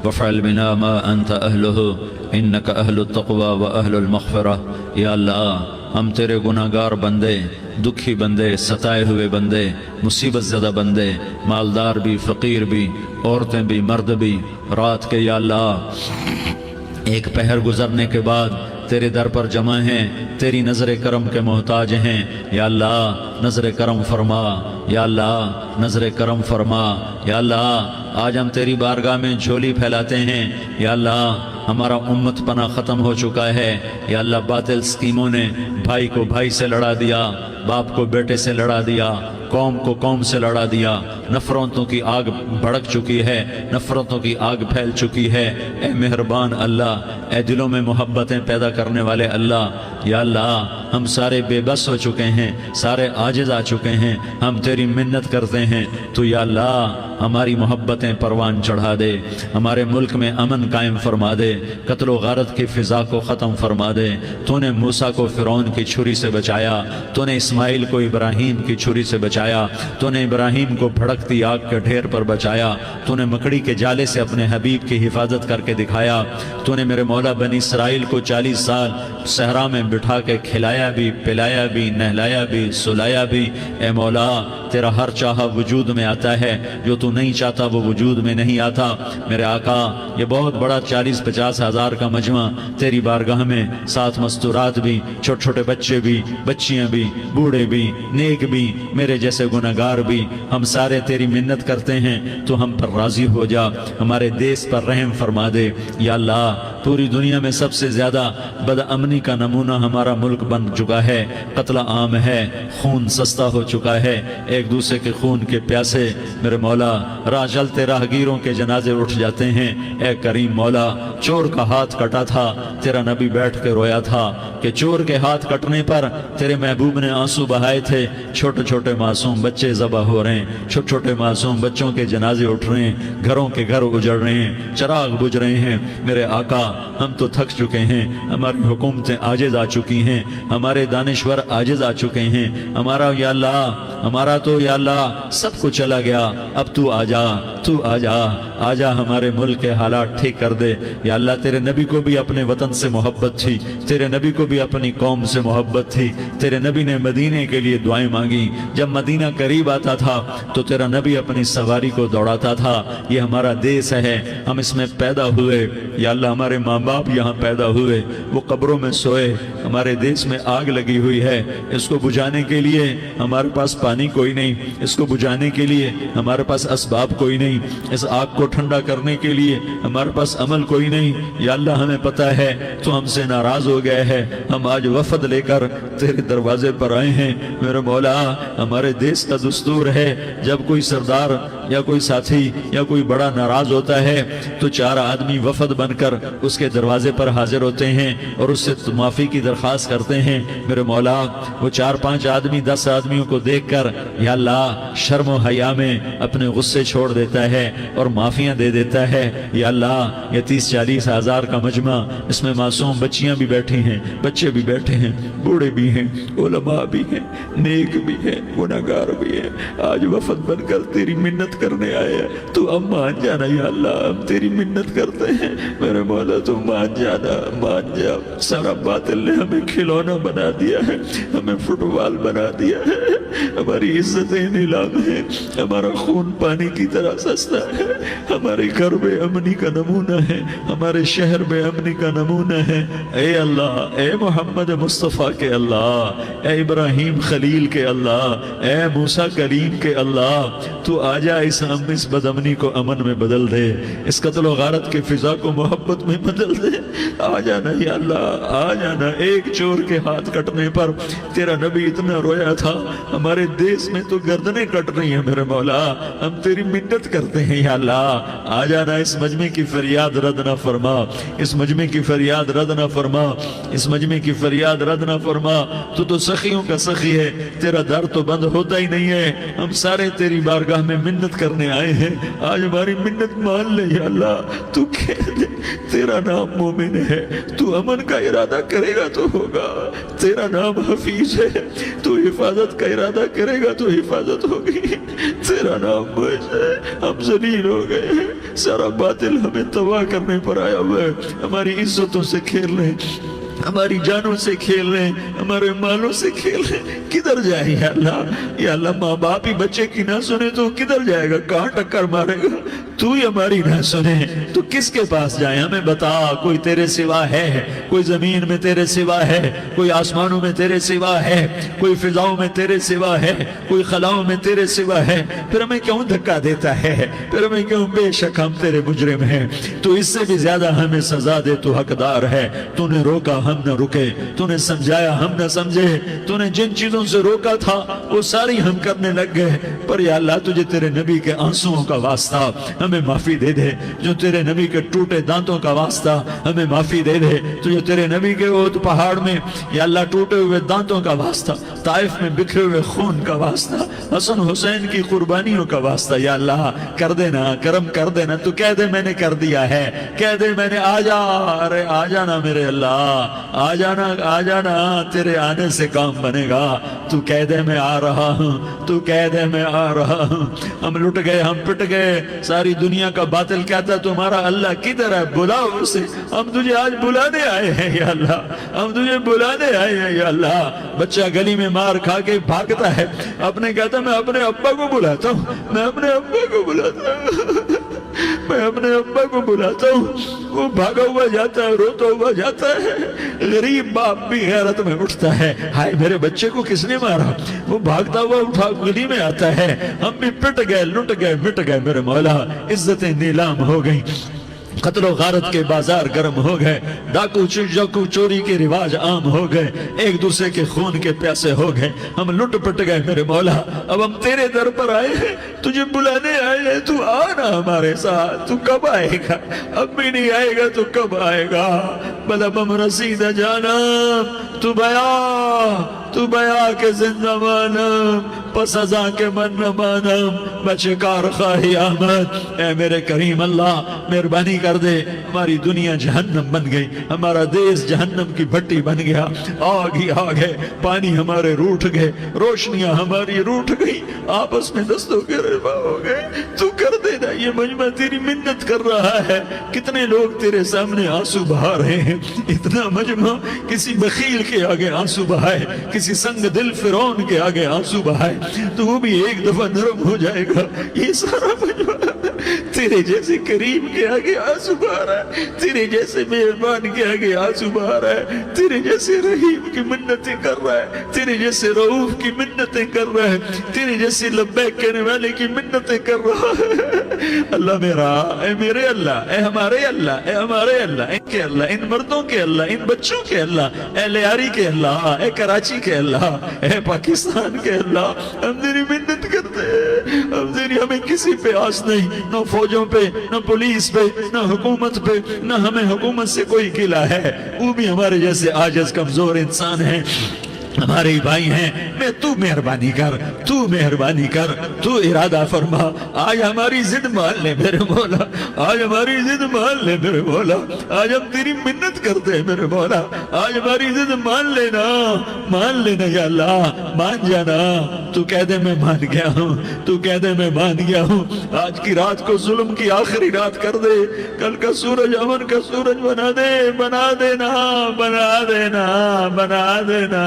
وفعل بنا ما أنت أهله إنك أهل التقوى وأهل المغفرة. یا اللہ ہم تیرے گناہگار بندے، دکھی بندے، ستائے ہوئے بندے، مصیبت زدہ بندے، مالدار بھی، فقیر بھی، عورتیں بھی، مرد بھی، رات کے یا اللہ ایک پہر گزرنے کے بعد تیرے در پر جمع ہیں، تیری نظر کرم کے محتاج ہیں. یا اللہ نظر کرم فرما، یا اللہ نظر کرم فرما. یا اللہ آج ہم تیری بارگاہ میں جھولی پھیلاتے ہیں. یا اللہ ہمارا امت پناہ ختم ہو چکا ہے. یا اللہ باطل سکیموں نے بھائی کو بھائی سے لڑا دیا، باپ کو بیٹے سے لڑا دیا، قوم کو قوم سے لڑا دیا. نفرتوں کی آگ بھڑک چکی ہے، نفرتوں کی آگ پھیل چکی ہے. اے مہربان اللہ، اے دلوں میں محبتیں پیدا کرنے والے اللہ. یا اللہ ہم سارے بے بس ہو چکے ہیں، سارے عاجز آ چکے ہیں، ہم تیری منت کرتے ہیں. تو یا اللہ ہماری محبتیں پروان چڑھا دے، ہمارے ملک میں امن قائم فرما دے، قتل و غارت کی فضا کو ختم فرما دے. تو نے موسیٰ کو فرعون کی چھری سے بچایا، تو نے اسماعیل کو ابراہیم کی چھری سے بچایا، تو نے ابراہیم کو بھڑکتی آگ کے ڈھیر پر بچایا، تو نے مکڑی کے جالے سے اپنے حبیب کی حفاظت کر کے دکھایا. تو نے میرے مولا بنی اسرائیل کو 40 سال صحرا میں بٹھا کے کھلایا بھی، پلایا بھی، نہلایا بھی، سلایا بھی. اے مولا تیرا ہر چاہا وجود میں آتا ہے، جو تو نہیں چاہتا وہ وجود میں نہیں آتا. میرے آقا یہ بہت بڑا 40-50 ہزار کا مجمع تیری بارگاہ میں، ساتھ مستورات بھی، چھوٹے چھوٹے بچے بھی، بچیاں بھی، بوڑھے بھی، نیک بھی، میرے جیسے گناہگار بھی، ہم سارے تیری منت کرتے ہیں تو ہم پر راضی ہو جا، ہمارے دیس پر رحم فرما دے. یا اللہ پوری دنیا میں سب سے زیادہ بدامنی کا نمونہ ہمارا ملک بن چکا ہے، قتل عام ہے، خون سستا ہو چکا ہے، ایک دوسرے کے خون کے پیاسے. میرے مولا راہ چلتے راہگیروں کے جنازے اٹھ جاتے ہیں. اے کریم مولا چور کا ہاتھ کٹا تھا، تیرا نبی بیٹھ کے رویا تھا کہ چور کے ہاتھ کٹنے پر تیرے محبوب نے آنسو بہائے تھے. چھوٹے چھوٹے معصوم بچے ذبح ہو رہے ہیں، چھوٹے چھوٹے معصوم بچوں کے جنازے اٹھ رہے ہیں، گھروں کے گھر اجڑ رہے ہیں، چراغ بجھ رہے ہیں. میرے آقا ہم تو تھک چکے ہیں، ہماری حکومتیں عاجز آ چکی ہیں، ہمارے دانشور عاجز آ چکے ہیں. ہمارا یا اللہ ہمارا تو یا اللہ سب کچھ چلا گیا. اب تو آ جا، تو آ جا، آ جا ہمارے ملک کے حالات ٹھیک کر دے. یا اللہ تیرے نبی کو بھی اپنے وطن سے محبت تھی، تیرے نبی کو بھی اپنی قوم سے محبت تھی. تیرے نبی نے مدینے کے لیے دعائیں مانگی. جب مدینہ قریب آتا تھا تو تیرا نبی اپنی سواری کو دوڑاتا تھا. یہ ہمارا دیس ہے، ہم اس میں پیدا ہوئے. یا اللہ ہمارے ماں باپ یہاں پیدا ہوئے، وہ قبروں میں سوئے. ہمارے دیس میں آگ لگی ہوئی ہے، اس کو بجھانے کے لیے ہمارے پاس پانی کوئی نہیں، اس کو بجھانے کے لیے ہمارے پاس اسباب کوئی نہیں، اس آگ کو ٹھنڈا کرنے کے لیے ہمارے پاس عمل کوئی نہیں. یا اللہ ہمیں پتہ ہے تو ہم سے ناراض ہو گئے ہے، ہم آج وفد لے کر تیرے دروازے پر آئے ہیں. میرے مولا ہمارے دیس کا دستور ہے جب کوئی سردار یا کوئی ساتھی یا کوئی بڑا ناراض ہوتا ہے تو 4 آدمی وفد بن کر اس کے دروازے پر حاضر ہوتے ہیں اور اس سے معافی کی درخواست کرتے ہیں. میرے مولا وہ 4-5 آدمی 10 آدمیوں کو دیکھ کر یا اللہ شرم و حیا میں اپنے غصے چھوڑ دیتا ہے اور معافیاں دے دیتا ہے. یا اللہ یہ 30-40 ہزار کا مجمع، اس میں معصوم بچیاں بھی بیٹھی ہیں، بچے بھی بیٹھے ہیں، بوڑھے بھی ہیں، علماء بھی ہیں، نیک بھی ہیں، گناہگار بھی ہیں. آج وفد بن کر تیری منت کرنے آئے ہیں، تو اب مان جانا. یا اللہ ہم تیری منت کرتے ہیں، میرے مولا تو مان جانا، مان جا. سارا باطل نے ہمیں کھلونا بنا دیا ہے، ہمیں فٹ بال بنا دیا ہے، ہماری عزتیں نیلام ہیں، ہمارا خون پانی کی طرح سستا ہے. ہمارے گھر بے امنی کا نمونہ ہے، ہمارے شہر بے امنی کا نمونہ ہے. اے اللہ، اے محمد مصطفیٰ کے اللہ، اے ابراہیم خلیل کے اللہ، اے موسیٰ کلیم کے اللہ، تو آجا اس بد امنی کو امن میں بدل دے، اس قتل و غارت کے فضا کو محبت میں بدل دے. آ جانا یا اللہ، آ جانا. ایک چور کے ہاتھ کٹنے پر تیرا نبی اتنا رویا تھا، ہمارے دیس میں تو گردنیں کٹ رہی ہیں. میرے مولا ہم تیری منت کرتے ہیں. یا اللہ آ جانا، اس مجمع کی فریاد رد نہ فرما، اس مجمع کی فریاد رد نہ فرما، اس مجمع کی فریاد رد نہ فرما. تو سخیوں کا سخی ہے، تیرا در تو بند ہوتا ہی نہیں ہے. ہم سارے تیری بارگاہ میں منت منت کرنے آئے ہیں، آج ہماری منت مان لے یا اللہ۔ تو کہہ دے تیرا نام مومن ہے، تو امن کا ارادہ کرے گا تو ہوگا، تیرا نام حفیظ ہے، تو حفاظت کا ارادہ کرے گا تو حفاظت ہوگی، تیرا نام معز ہے۔ ہم ذلیل ہو گئے ہیں، سارا باطل ہمیں تباہ کرنے پر آیا ہوا ہے، ہماری عزتوں سے کھیل رہے ہیں، ہماری جانوں سے کھیل رہے ہیں، ہمارے مالوں سے کھیل رہے ہیں۔ کدھر جائے یا اللہ؟ یا اللہ ماں باپ ہی بچے کی نہ سنے تو کدھر جائے گا؟ کہاں ٹکر مارے گا؟ تو ہی ہماری نہ سنے تو کس کے پاس جائیں؟ ہمیں بتا، کوئی تیرے سوا ہے؟ کوئی زمین میں تیرے سوا ہے؟ کوئی آسمانوں میں تیرے سوا ہے؟ کوئی فضاؤں میں تیرے سوا ہے؟ کوئی خلاؤں میں تیرے سوا ہے؟ پھر ہمیں کیوں دھکا دیتا ہے؟ پھر ہمیں کیوں؟ بے شک ہم تیرے مجرم ہیں، تو اس سے بھی زیادہ ہمیں سزا دے، تو حقدار ہے۔ تو نے روکا ہم نہ رکے، تو نے سمجھایا ہم نہ سمجھے، تو نے جن چیزوں سے روکا تھا وہ ساری ہم کرنے لگ گئے۔ پر یا اللہ تجھے تیرے نبی کے آنسوؤں کا واسطہ ہمیں معافی دے دے، جو تیرے نبی کے ٹوٹے دانتوں کا واسطہ ہمیں معافی دے دے، تجھے تیرے نبی کے احد پہاڑ میں یا اللہ ٹوٹے ہوئے دانتوں کا واسطہ، طائف میں بکھرے ہوئے خون کا واسطہ، حسن حسین کی قربانیوں کا واسطہ یا اللہ کر دینا، کرم کر دینا۔ تو کہہ دے میں نے کر دیا ہے، کہہ دے میں نے، آ جا، ارے آ جانا میرے اللہ، آ جانا، آ جانا، تیرے آنے سے کام بنے گا۔ تو کہہ دے میں آ رہا ہوں، تو کہہ دے میں آ رہا ہوں۔ ہم لٹ گئے، ہم پٹ گئے، ساری دنیا کا باطل کہتا تمہارا اللہ کدھر ہے؟ بلاؤ اسے، ہم تجھے آج بلانے آئے ہیں یا اللہ، ہم تجھے بلانے آئے ہیں یا اللہ۔ بچہ گلی میں مار کھا کے بھاگتا ہے، اپنے کہتا میں اپنے ابا کو بلاتا ہوں، میں اپنے ابا کو بلاتا ہوں، میں اپنے ابا کو بلاتا ہوں۔ وہ بھاگا ہوا جاتا ہے، روتا ہوا جاتا ہے۔ غریب باپ بھی غیرت میں اٹھتا ہے، ہائے میرے بچے کو کس نے مارا؟ وہ بھاگتا ہوا اٹھا گلی میں آتا ہے۔ ہم بھی پٹ گئے، لٹ گئے، مٹ گئے میرے مولا، عزتیں نیلام ہو گئی، قتل و غارت کے بازار گرم ہو گئے، ڈاکو چوری کے رواج عام ہو گئے، ایک دوسرے کے خون کے پیاسے ہو گئے، ہم لٹ پٹ گئے میرے مولا۔ اب ہم تیرے در پر آئے ہیں، تجھے بلانے آئے ہیں، تو آنا ہمارے ساتھ۔ تو کب آئے گا؟ اب بھی نہیں آئے گا تو کب آئے گا؟ بلا بم رسیدہ جانم، تو بیا کے زندہ مانم، پس ازاں کے من نہ مانم، بچکار خواہی آمد۔ اے میرے کریم اللہ مہربانی کر دے، ہماری دنیا جہنم بن گئی، ہمارا دیس جہنم کی بھٹی بن گیا، آگ ہی آگ ہے، پانی ہمارے روٹھ گئے، روشنیاں ہماری روٹھ گئی، آپس میں دستوں کے روا ہو گئے۔ تو کر دینا، یہ مجمع تیری منت کر رہا ہے۔ کتنے لوگ تیرے سامنے آنسو بہا رہے ہیں، اتنا مجمع کسی بخیل کے آگے آنسو بہائے، کسی سنگ دل فرعون کے آگے آنسو بہائے تو وہ بھی ایک دفعہ نرم ہو جائے گا۔ یہ سارا مجمع تیرے جیسے کریم کے آگے آنسو بہا رہا ہے، تیرے جیسے مہربان کے آگے آنسو بہا رہا ہے، تیرے جیسے رحیم کی منتیں کر رہا ہے، تیرے جیسے رؤوف کی منتیں کر رہا ہے، تیرے جیسے لبیک کہنے والے کی منتیں کر رہا ہے۔ اللہ میرا، اے میرے اللہ، اے ہمارے اللہ، اے ہمارے اللہ، ان کے اللہ، ان مردوں کے اللہ، ان بچوں کے اللہ، اے لیاری کے اللہ، اے کراچی کے اللہ، اے پاکستان کے اللہ، ہم تیری منت کرتے ہیں، ہم تیری، ہمیں کسی پہ آس نہیں، نہ فوجوں پہ، نہ پولیس پہ، نہ حکومت پہ، نہ ہمیں حکومت سے کوئی گلہ ہے، وہ بھی ہمارے جیسے عاجز کمزور انسان ہیں، ہمارے بھائی ہیں۔ میں تو مہربانی کر، تو مہربانی کر، تو ارادہ فرما، آج ہماری ضد مان لے میرے مولا، آج ہماری ضد مان لے میرے مولا، آج ہم تیری منت کرتے ہیں میرے مولا، آج ہماری ضد مان لینا یا اللہ، مان جانا۔ تو کہہ دے میں مان گیا ہوں، تو کہہ دے میں مان گیا ہوں، آج کی رات کو ظلم کی آخری رات کر دے، کل کا سورج امن کا سورج بنا دے، بنا دینا، بنا دینا، بنا دینا،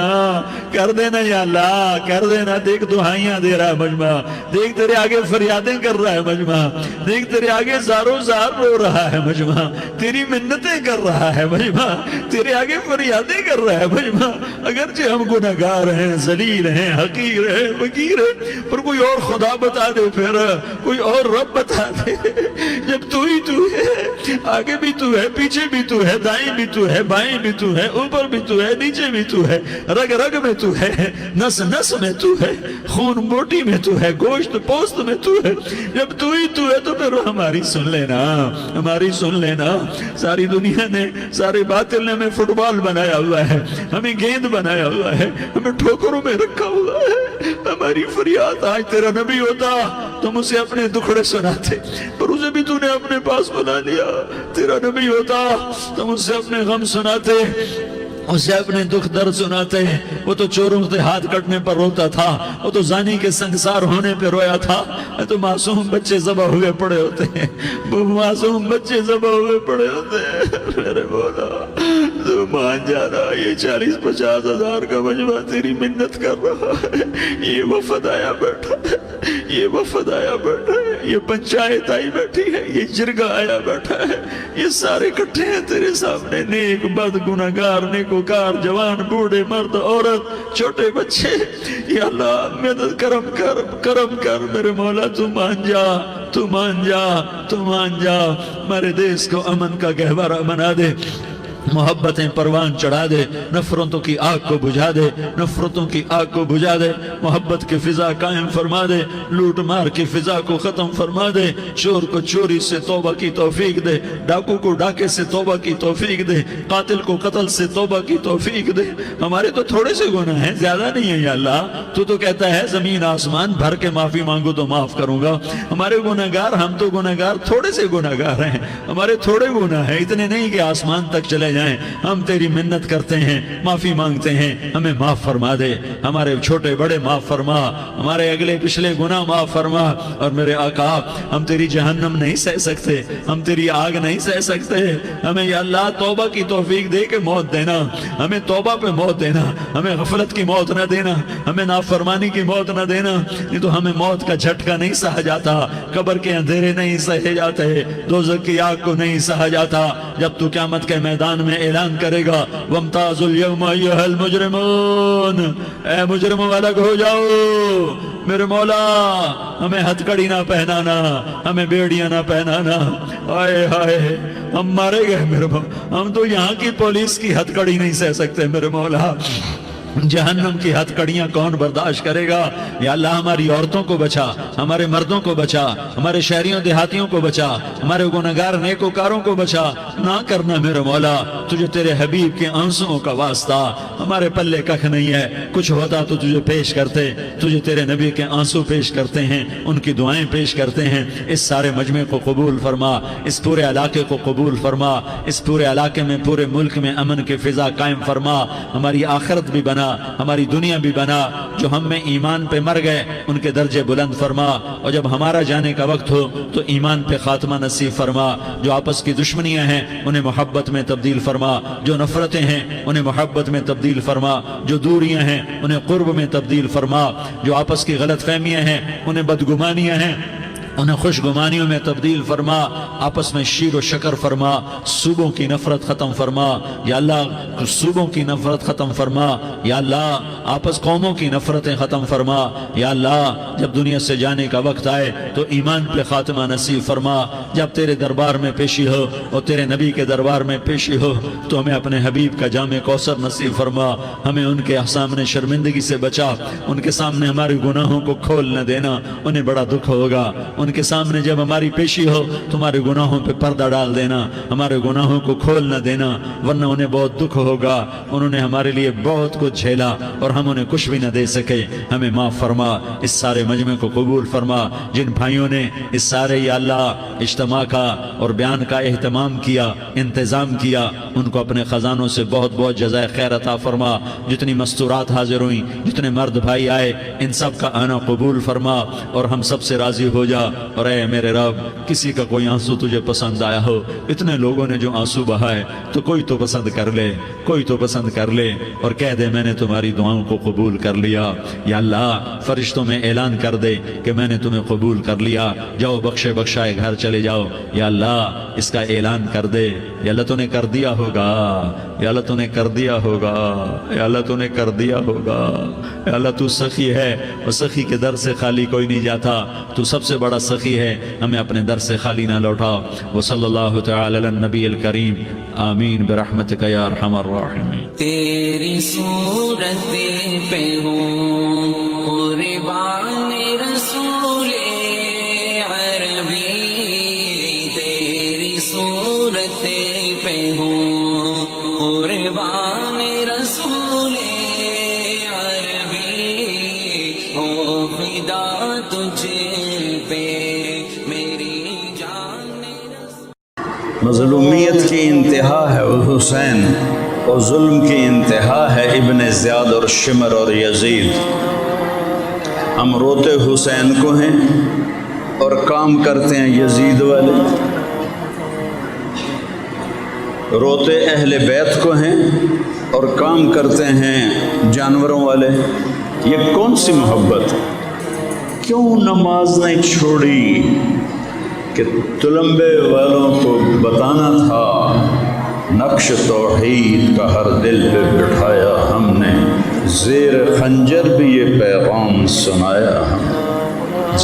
کر دینا یا اللہ، کر دینا۔ دیکھ دعائیاں دے رہا ہے مجمع، دیکھ تیرے آگے فریادیں کر رہا ہے مجمع، دیکھ تیرے آگے زارو زار رو رہا ہے مجمع، تیری منتیں کر رہا ہے مجمع، تیرے آگے فریادیں کر رہا ہے مجمع۔ اگرچہ ہم گنہگار ہیں، ذلیل ہیں، حقیر ہیں، فقیر ہیں، پر کوئی اور خدا بتا دے، پھر کوئی اور رب بتا دے۔ جب تو ہی تو ہے، آگے بھی تو ہے، پیچھے بھی تو ہے، دائیں بھی تو ہے، بائیں بھی تو ہے، اوپر بھی تو ہے، نیچے بھی تو ہے، رگ رگ میں تو ہے، نس نس میں تو ہے، خون بوٹی میں تو ہے، گوشت پوست میں تو ہے۔ جب تو ہی تو ہے تو پھر ہماری سن لینا، ہماری سن لینا۔ ساری دنیا نے، سارے باطل نے ہمیں فٹ بال بنایا ہوا ہے، ہمیں گیند بنایا ہوا ہے، ہمیں ٹھوکروں میں رکھا ہوا ہے، ہماری فریاد. آج تیرا نبی ہوتا تم اسے اپنے دکھڑے سناتے، پر اسے بھی تو نے اپنے پاس بنا لیا. تیرا نبی ہوتا تم اسے اپنے غم سناتے، اسے اپنے دکھ درد سناتے. وہ تو چوروں سے ہاتھ کٹنے پر روتا تھا، وہ تو زانی کے سنگسار ہونے پہ رویا تھا. تو معصوم بچے ذبح ہوئے پڑے ہوتے ہیں، وہ معصوم بچے ذبح ہوئے پڑے ہوتے ہیں. میرے مولا تو مان جا رہا، یہ 40-50 ہزار کا مجمع تیری منت کر رہا ہے. یہ وفد آیا بیٹھا ہے، یہ وفد آیا بیٹھا ہے، یہ پنچایت آئی بیٹھی ہے، یہ جرگہ آیا بیٹھا ہے. یہ سارے کٹھے ہیں تیرے سامنے، نیک بد گناہگار نیکوکار، جوان بوڑھے مرد عورت چھوٹے بچے. یا اللہ مدد کرم کر، کرم کر میرے مولا. تو مان جا، تو مان جا، تو مان جا. ہمارے دیس کو امن کا گہوارہ بنا دے، محبتیں پروان چڑھا دے، نفرتوں کی آگ کو بجھا دے، نفرتوں کی آگ کو بجھا دے. محبت کی فضا قائم فرما دے، لوٹ مار کی فضا کو ختم فرما دے. چور کو چوری سے توبہ کی توفیق دے، ڈاکو کو ڈاکے سے توبہ کی توفیق دے، قاتل کو قتل سے توبہ کی توفیق دے. ہمارے تو تھوڑے سے گناہ ہیں، زیادہ نہیں ہیں. یا اللہ تو کہتا ہے زمین آسمان بھر کے معافی مانگو تو معاف کروں گا. ہمارے گناہگار، ہم تو گناہگار تھوڑے سے گناہگار ہیں، ہمارے تھوڑے گناہ ہیں، اتنے نہیں کہ آسمان تک چلے جائیں. ہم تیری منت کرتے ہیں، معافی مانگتے ہیں، ہمیں معاف فرما دے. ہمارے چھوٹے بڑے معاف فرما، ہمارے اگلے پچھلے گناہ معاف فرما. اور میرے آقا ہم تیری جہنم نہیں سہ سکتے، ہم تیری آگ نہیں سہ سکتے. ہمیں یا اللہ توبہ کی توفیق دے کے موت دینا، ہمیں توبہ پہ موت دینا، ہمیں غفلت کی موت نہ دینا، ہمیں نافرمانی کی موت نہ دینا. نہیں تو ہمیں موت کا جھٹکا نہیں سہا جاتا، قبر کے اندھیرے نہیں سہے جاتے، دوزخ کی آگ کو نہیں سہا جاتا. جب تو قیامت کے میدان میں اعلان کرے گا وَامْتَازُوا الْيَوْمَ أَيُّهَا الْمُجْرِمُونَ، اے مجرموں الگ ہو جاؤ. میرے مولا ہمیں ہتھ کڑی نہ پہنانا، ہمیں بیڑیاں نہ پہنانا. آئے ہائے ہم مارے گئے میرے مولا، ہم تو یہاں کی پولیس کی ہتھ کڑی نہیں سہ سکتے میرے مولا. جہنم کی ہتھ کڑیاں کون برداشت کرے گا؟ یا اللہ ہماری عورتوں کو بچا، ہمارے مردوں کو بچا، ہمارے شہریوں دیہاتیوں کو بچا، ہمارے گنہگار نیکوکاروں کو بچا. نہ کرنا میرے مولا، تجھے تیرے حبیب کے آنسوؤں کا واسطہ. ہمارے پلے ککھ نہیں ہے، کچھ ہوتا تو تجھے پیش کرتے، تجھے تیرے نبی کے آنسو پیش کرتے ہیں، ان کی دعائیں پیش کرتے ہیں. اس سارے مجمع کو قبول فرما، اس پورے علاقے کو قبول فرما، اس پورے علاقے میں پورے ملک میں امن کی فضا قائم فرما. ہماری آخرت بھی بنا، ہماری دنیا بھی بنا. جو ہم میں ایمان پہ مر گئے ان کے درجے بلند فرما، اور جب ہمارا جانے کا وقت ہو تو ایمان پہ خاتمہ نصیب فرما. جو آپس کی دشمنیاں ہیں انہیں محبت میں تبدیل فرما، جو نفرتیں ہیں انہیں محبت میں تبدیل فرما، جو دوریاں ہیں انہیں قرب میں تبدیل فرما، جو آپس کی غلط فہمیاں ہیں انہیں بدگمانیاں ہیں انہیں خوش گمانیوں میں تبدیل فرما. آپس میں شیر و شکر فرما، صوبوں کی نفرت ختم فرما. یا اللہ صوبوں کی نفرت ختم فرما. یا اللہ آپس قوموں کی نفرتیں ختم فرما. یا اللہ جب دنیا سے جانے کا وقت آئے تو ایمان پہ خاتمہ نصیب فرما. جب تیرے دربار میں پیشی ہو اور تیرے نبی کے دربار میں پیشی ہو تو ہمیں اپنے حبیب کا جام کوثر نصیب فرما. ہمیں ان کے سامنے شرمندگی سے بچا، ان کے سامنے ہمارے گناہوں کو کھول نہ دینا، انہیں بڑا دکھ ہوگا. ان کے سامنے جب ہماری پیشی ہو تمہارے گناہوں پہ پردہ ڈال دینا، ہمارے گناہوں کو کھول نہ دینا، ورنہ انہیں بہت دکھ ہوگا. انہوں نے ہمارے لیے بہت کچھ جھیلا اور ہم انہیں کچھ بھی نہ دے سکے. ہمیں معاف فرما، اس سارے مجمع کو قبول فرما. جن بھائیوں نے اس سارے یا اللہ اجتماع کا اور بیان کا اہتمام کیا، انتظام کیا، ان کو اپنے خزانوں سے بہت بہت جزائے خیر عطا فرما. جتنی مستورات حاضر ہوئیں، جتنے مرد بھائی آئے، ان سب کا آنا قبول فرما اور ہم سب سے راضی ہو جا. اور اے میرے رب کسی کا کوئی آنسو تجھے پسند آیا ہو، اتنے لوگوں نے جو آنسو بہائے تو کوئی تو پسند کر لے، کوئی تو پسند کر لے اور کہہ دے میں نے تمہاری دعاؤں کو قبول کر لیا. یا اللہ فرشتوں میں اعلان کر دے کہ میں نے تمہیں قبول کر لیا، جاؤ بخشے بخشائے گھر چلے جاؤ. یا اللہ اس کا اعلان کر دے. یا اللہ تو نے کر دیا ہوگا، یا اللہ تو نے کر دیا ہوگا، یا اللہ تو نے کر دیا ہوگا. یا اللہ تو سخی ہے اور سخی کے در سے خالی کوئی نہیں جاتا. تو سب سے بڑا سخی ہے، ہمیں اپنے در سے خالی نہ لوٹا. وصلی اللہ تعالی علی النبی الکریم. آمین برحمتک یا ارحم الراحمین. تیری صورت پہ ہوں قربان رسول عربی، تیری صورت پہ ہوں قربان رسول عربی. تجھ پہ میری جان مظلومیت کی انتہا ہے حسین اور ظلم کی انتہا ہے ابن زیاد اور شمر اور یزید۔ ہم روتے حسین کو ہیں اور کام کرتے ہیں یزید والے، روتے اہل بیت کو ہیں اور کام کرتے ہیں جانوروں والے۔ یہ کون سی محبت؟ کیوں نماز نہیں چھوڑی کہ تلمبے والوں کو بتانا تھا، نقش توحید کا ہر دل پہ بٹھایا ہم نے، زیر خنجر بھی یہ پیغام سنایا ہم۔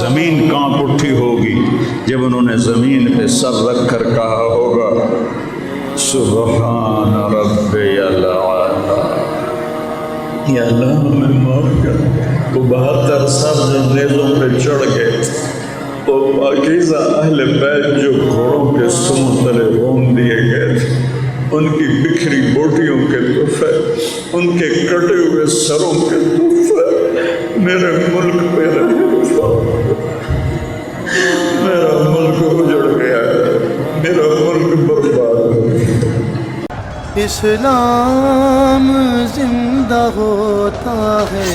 زمین کانپ اٹھی ہوگی جب انہوں نے زمین پہ سر رکھ کر کہا ہوگا سبحان ربی الاعلی، یا اللہ ہمیں معاف کر۔ وہ 72 سر جو نیزوں پہ چڑھ گئے، وہ پاکیزہ اہل بیت جو گھوڑوں کے سموں تلے رون دیے گئے تھے، ان کی بکھری بوٹیوں کے تحفے، ان کے کٹے ہوئے سروں کے تحفے میرے ملک پہ رہے۔ میرا ملک اجڑ گیا ہے، میرا ملک برباد ہو گیا۔ اسلام زندہ ہوتا ہے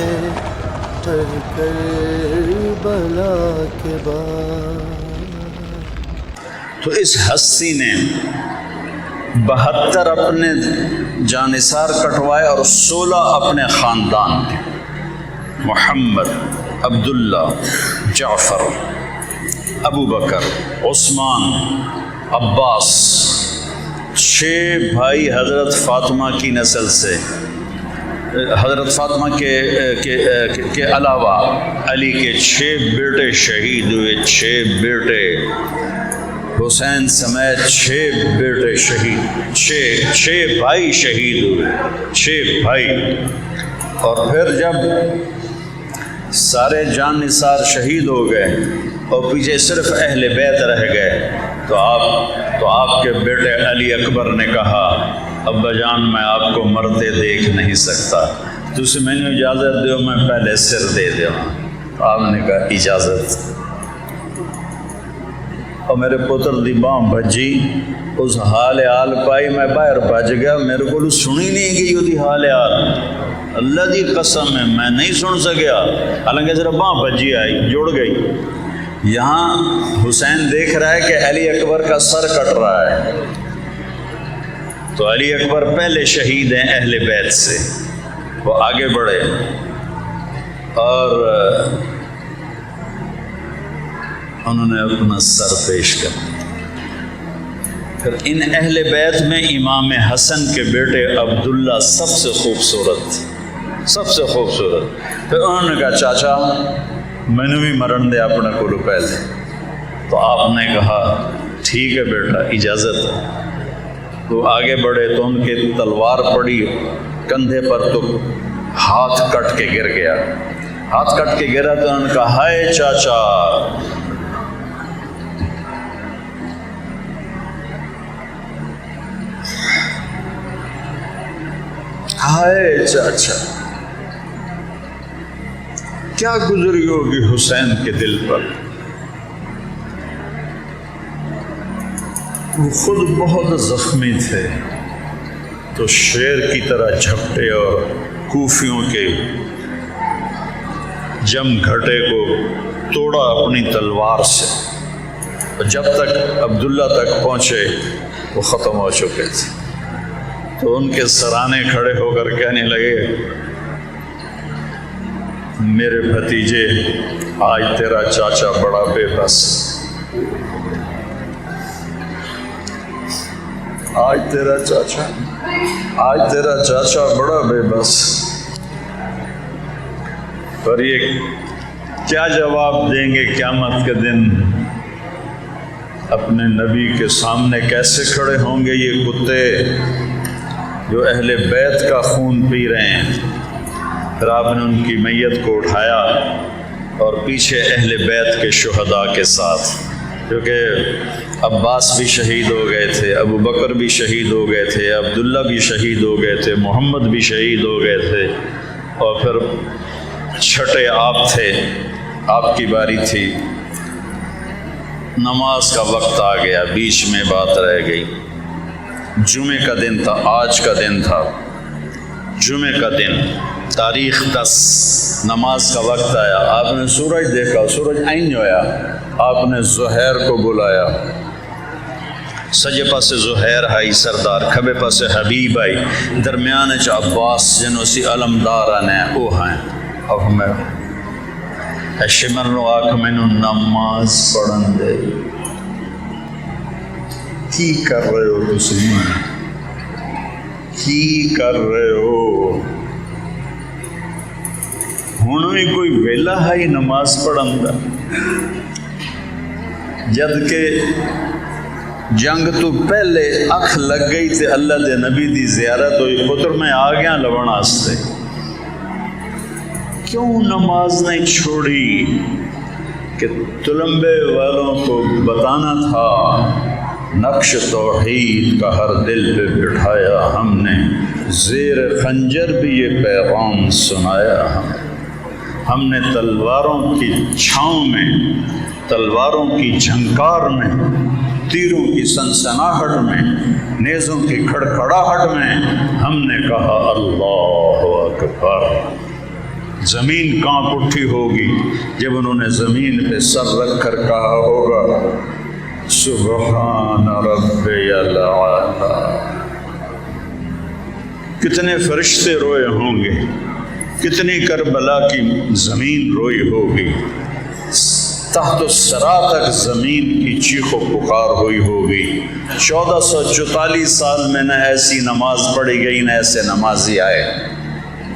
ہر کربلا کے بعد۔ تو اس ہستی نے 72 اپنے جانثار کٹوائے اور 16 اپنے خاندان کے، محمد، عبداللہ، جعفر، ابو بکر، عثمان، عباس، 6 بھائی حضرت فاطمہ کی نسل سے، حضرت فاطمہ کے علاوہ علی کے 6 بیٹے شہید ہوئے، 6 بیٹے، حسین سمیت 6 بیٹے شہید، 6 بھائی شہید ہوئے، 6 بھائی۔ اور پھر جب سارے جان نثار شہید ہو گئے اور پیچھے صرف اہل بیت رہ گئے، تو آپ کے بیٹے علی اکبر نے کہا ابا جان میں آپ کو مرتے دیکھ نہیں سکتا، تسی میں نے اجازت دیو میں پہلے سر دے دوں۔ آپ نے کہا اجازت، اور میرے پتر دی باں بھجی، اس حال پائی میں باہر بھج گیا، میرے کو سنی نہیں گئی وہ حال اللہ دی قسم ہے میں نہیں سن سکیا، حالانکہ صرف باں بھجی آئی، جڑ گئی۔ یہاں حسین دیکھ رہا ہے کہ علی اکبر کا سر کٹ رہا ہے، تو علی اکبر پہلے شہید ہیں اہل بیت سے، وہ آگے بڑھے اور انہوں نے اپنا سر پیش کر دیا۔ پھر ان اہل بیت میں امام حسن کے بیٹے عبداللہ سب سے خوبصورت، سب سے خوبصورت۔ پھر انہوں نے کہا چاچا میں نے بھی مرن دے اپنے کو پہلے، تو آپ نے کہا ٹھیک ہے بیٹا اجازت ہے۔ تو آگے بڑھے تو ان کے تلوار پڑی کندھے پر، تو ہاتھ کٹ کے گر گیا، ہاتھ کٹ کے گرا تو انہوں نے کہا ہائے چاچا، ہائے چاچا، کیا گزری ہوگی حسین کے دل پر۔ وہ خود بہت زخمی تھے، تو شیر کی طرح جھپٹے اور کوفیوں کے جم گھٹے کو توڑا اپنی تلوار سے، اور جب تک عبداللہ تک پہنچے وہ ختم ہو چکے تھے۔ تو ان کے سرانے کھڑے ہو کر کہنے لگے میرے بھتیجے آج تیرا چاچا بڑا بے بس، آج تیرا چاچا بڑا بے بس۔ پر یہ کیا جواب دیں گے قیامت کے دن؟ اپنے نبی کے سامنے کیسے کھڑے ہوں گے یہ کتے جو اہل بیت کا خون پی رہے ہیں؟ پھر آپ نے ان کی میت کو اٹھایا اور پیچھے اہل بیت کے شہداء کے ساتھ، کیونکہ عباس بھی شہید ہو گئے تھے، ابو بکر بھی شہید ہو گئے تھے، عبداللہ بھی شہید ہو گئے تھے، محمد بھی شہید ہو گئے تھے، اور پھر چھٹے آپ تھے آپ کی باری تھی، نماز کا وقت آ گیا، بیچ میں بات رہ گئی، جمعے کا دن تھا، آج کا دن تھا، جمعے کا دن، تاریخ 10، نماز کا وقت آیا، آپ نے سورج دیکھا، سورج آئین ہویا، آپ نے زہیر کو بلایا، سجے پاسے زہیر آئی سردار، کھبے پاسے حبیب آئی، درمیان عباس جنوں سی علمدار آنے او ہیں، اب ہمیں شمر نو آکھ میں نو نماز پڑھن دے، کی کر رہے ہو تسی، کی کر رہے ہو، ہن بھی کوئی ویلا ہے نماز پڑھن دا، جد کہ جنگ تو پہلے اکھ لگ گئی تے اللہ دے نبی دی زیارت ہوئی، پتر میں آ گیا لبن آستے، کیوں نماز نہیں چھوڑی؟ کہ تلمبے والوں کو بتانا تھا، نقش توحید کا ہر دل پہ بٹھایا ہم نے، زیر خنجر بھی یہ پیغام سنایا ہم نے، تلواروں کی چھاؤں میں، تلواروں کی جھنکار میں، تیروں کی سنسناہٹ میں، نیزوں کی کھڑکھڑاہٹ میں ہم نے کہا اللہ اکبر، زمین کانپ اٹھی ہوگی جب انہوں نے زمین پہ سر رکھ کر کہا ہوگا سبحان ربی الاعلی، کتنے فرشتے روئے ہوں گے، کتنی کربلا کی زمین روئی ہوگی، تحت الثری تک زمین کی چیخ و پکار ہوئی ہوگی، 1444 سال میں نہ ایسی نماز پڑھی گئی، نہ ایسے نمازی آئے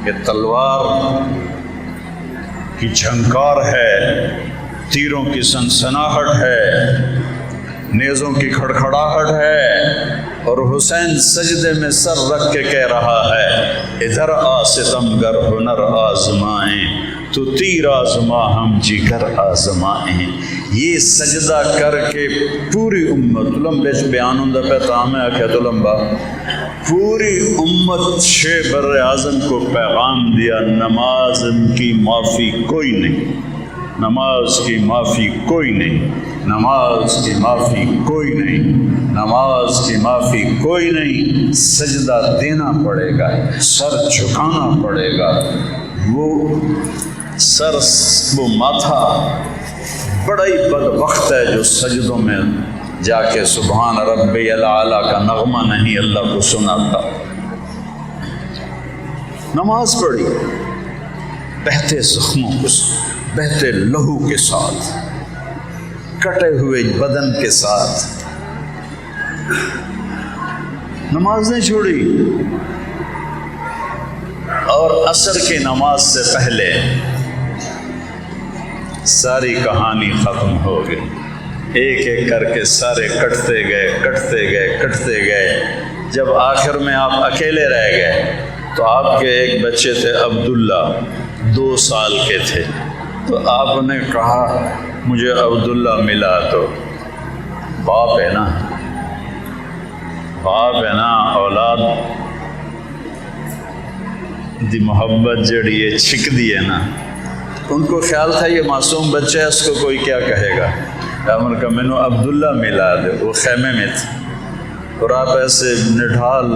کہ تلوار کی جھنکار ہے، تیروں کی سنسناہٹ ہے، نیزوں کی کھڑکھڑاہٹ ہے، اور حسین سجدے میں سر رکھ کے کہہ رہا ہے ادھر آ ستمگر ہنر آزمائیں، تو تیر آزما ہم جگر آزمائیں، یہ سجدہ کر کے پوری امت، تلمبے بیان ہوں پہ تام ہے کہ تلمبا پوری امت 6 بر اعظم کو پیغام دیا، نماز کی معافی کوئی نہیں، نماز کی معافی کوئی نہیں، نماز کی معافی کوئی نہیں، نماز کی معافی کوئی نہیں، سجدہ دینا پڑے گا، سر جھکانا پڑے گا، وہ سر، وہ ماتھا بڑا ہی بدبخت ہے جو سجدوں میں جا کے سبحان ربی الاعلی کا نغمہ نہیں اللہ کو سناتا۔ نماز پڑھی بہتے زخموں کو، بہتے لہو کے ساتھ، کٹے ہوئے بدن کے ساتھ، نماز نہیں چھوڑی، اور عصر کی نماز سے پہلے ساری کہانی ختم ہو گئی، ایک ایک کر کے سارے کٹتے گئے، جب آخر میں آپ اکیلے رہ گئے تو آپ کے ایک بچے تھے عبداللہ، 2 سال کے تھے، تو آپ نے کہا مجھے عبداللہ ملا، تو باپ ہے نا، اولاد دی محبت جڑی ہے چھک دی ہے نا، ان کو خیال تھا یہ معصوم بچہ ہے، اس کو کوئی کیا کہے گا، امر کا مینو عبداللہ ملا دے، وہ خیمے میں تھے، اور آپ ایسے نڈھال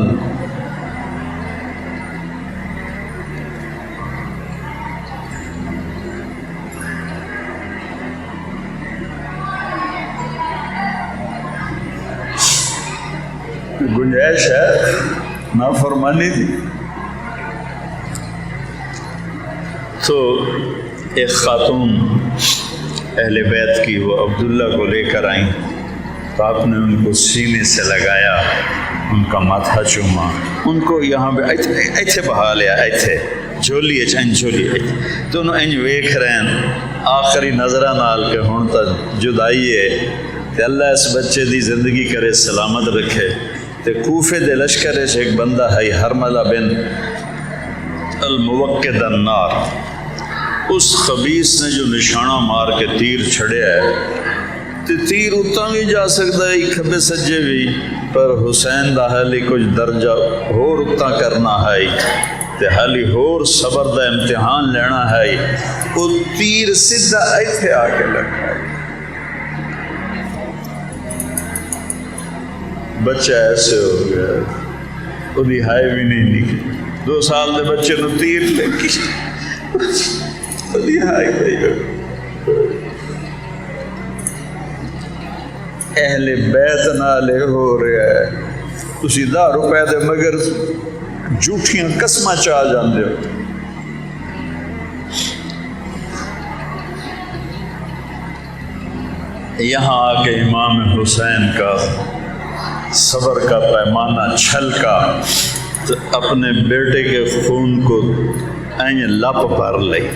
گنجائش ہے، نافرمانی تھی، تو ایک خاتون اہل بیت کی وہ عبداللہ کو لے کر آئیں، تو آپ نے ان کو سینے سے لگایا، ان کا ماتھا چوما، ان کو یہاں پہ ایتھے بہا لیا، ایتھے جھولی جھولی، تو انہوں انج ویکھ رہے ہیں آخری نظرہ نال کے ہون تک جدائی ہے، کہ اللہ اس بچے دی زندگی کرے سلامت رکھے، تے کوفے دے لشکرے سے ایک بندہ ہے حرملہ بن الموقد النار، اس خبیث نے جو نشانہ مار کے تیر چھڑیا ہے، تے تیر اتنا بھی جا سکتا ہے کھبے سجے بھی، پر حسین دا حالی کچھ درجہ ہور اتنا کرنا ہے، تے حالی ہور صبر دا امتحان لینا ہے، وہ تیر سیدھا ایتھے آ کے لگا ہے۔ بچہ ایسے ہو گیا، وہ بھی ہائے بھی نہیں نکلی، 2 سال دے بچے نو تیر لگی، وہ بھی ہائے نہیں ہو گیا۔ اہل بیت نالے ہو رہا ہے، تسی 10 روپے دے مگر جھوٹیاں قسماں چاہ جاندے ہو۔ یہاں آ کے امام حسین کا صبر کا پیمانہ چھلکا تو اپنے بیٹے کے خون کو این لپ بھر لئی،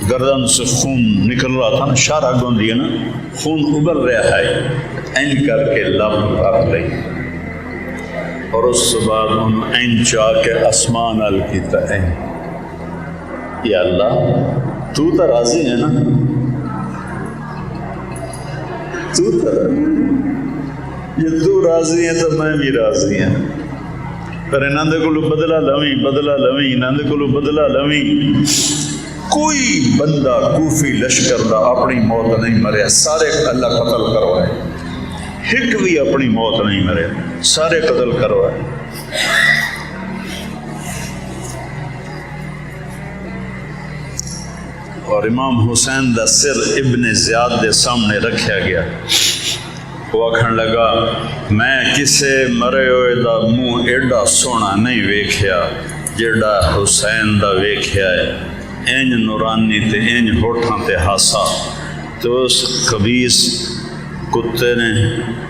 گردن سے خون نکل رہا تھا نا، شارہ گوندی ہے نا، خون ابل رہا ہے، این کر کے لپ بھر لئی، اور اس کے بعد ان این چاہ کے اسمان ال کی این، یا اللہ تو تو راضی ہے نا، تو یہ تو راضی ہے تو میں بھی راضی ہوں، پر انہاں دے کولوں بدلہ لویں، انہاں دے کولوں بدلہ لویں۔ کوئی بندہ کوفی لشکر دا اپنی موت نہیں مریا، سارے اللہ قتل کروائے، ایک بھی اپنی موت نہیں مریا، سارے قتل کروائے۔ اور امام حسین دا سر ابن زیاد دے سامنے رکھیا گیا، وہ آکھن لگا میں کسے مرے ہوئے دا منہ ایڈا سونا نہیں ویکھیا جیڑا حسین دا ویکھیا ہے، اینج نورانی تے اینج ہوٹھاں تے ہاسا۔ تو اس خبیث کتے نے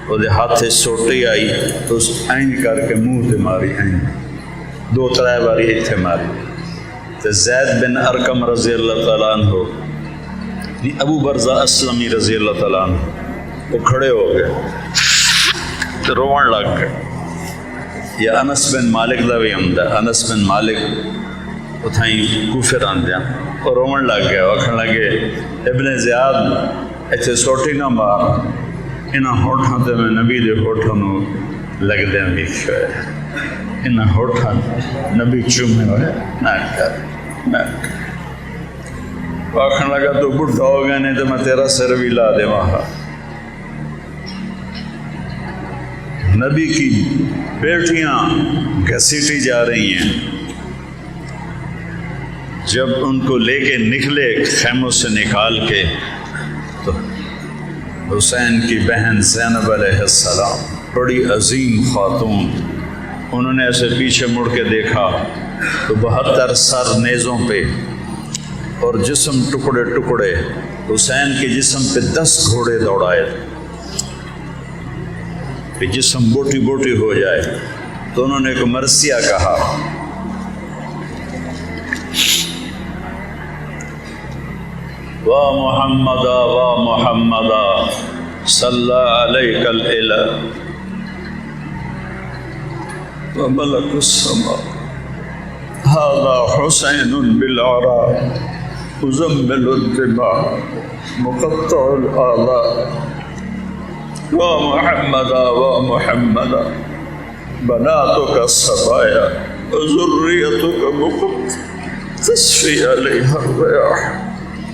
وہ دے ہاتھے سوٹی آئی تو اس اینج کر کے منہ تے ماری، اینج 2-3 باری ایتھے ماری۔ تو زید بن ارقم رضی اللہ تعالیٰ عنہ، ابو برزہ اسلمی رضی اللہ تعالیٰ عنہ، وہ کھڑے ہو گئے تو روان لگ گئے۔ یا انس بن مالک دا بھی ہمدا، انس بن مالک اتھائیں کوفے راندیاں، اور روان لگ گیا، آکھن لگے ابن زیاد ایتھے سوٹی نہ مار، انہاں ہوٹھاں تے میں نبی دے ہوٹھاں نو لگدیاں ویکھیا ہے، انہاں ہوٹھاں نبی چومے ہوئے نہ کر۔ آکھن لگا تو بڈھا ہو گیا نہیں تو میں تیرا سر بھی لا دے وہاں۔ نبی کی بیٹیاں گھسیٹی جا رہی ہیں، جب ان کو لے کے نکلے خیموں سے نکال کے تو حسین کی بہن زینب علیہ السلام، بڑی عظیم خاتون، انہوں نے ایسے پیچھے مڑ کے دیکھا تو 72 سر نیزوں پہ اور جسم ٹکڑے ٹکڑے، حسین کے جسم پہ 10 گھوڑے دوڑائے کہ جسم بوٹی بوٹی ہو جائے۔ تو انہوں نے ایک مرثیہ کہا، وا محمدا وا محمدا صلی علیک الالہ وملک السماء هذا حسین بالعراء مزمل الدماء مقطع الآلاء وا محمدا وا محمدا بناتك الصبايا وذريتك مقطع تصفی علیہ الریاح۔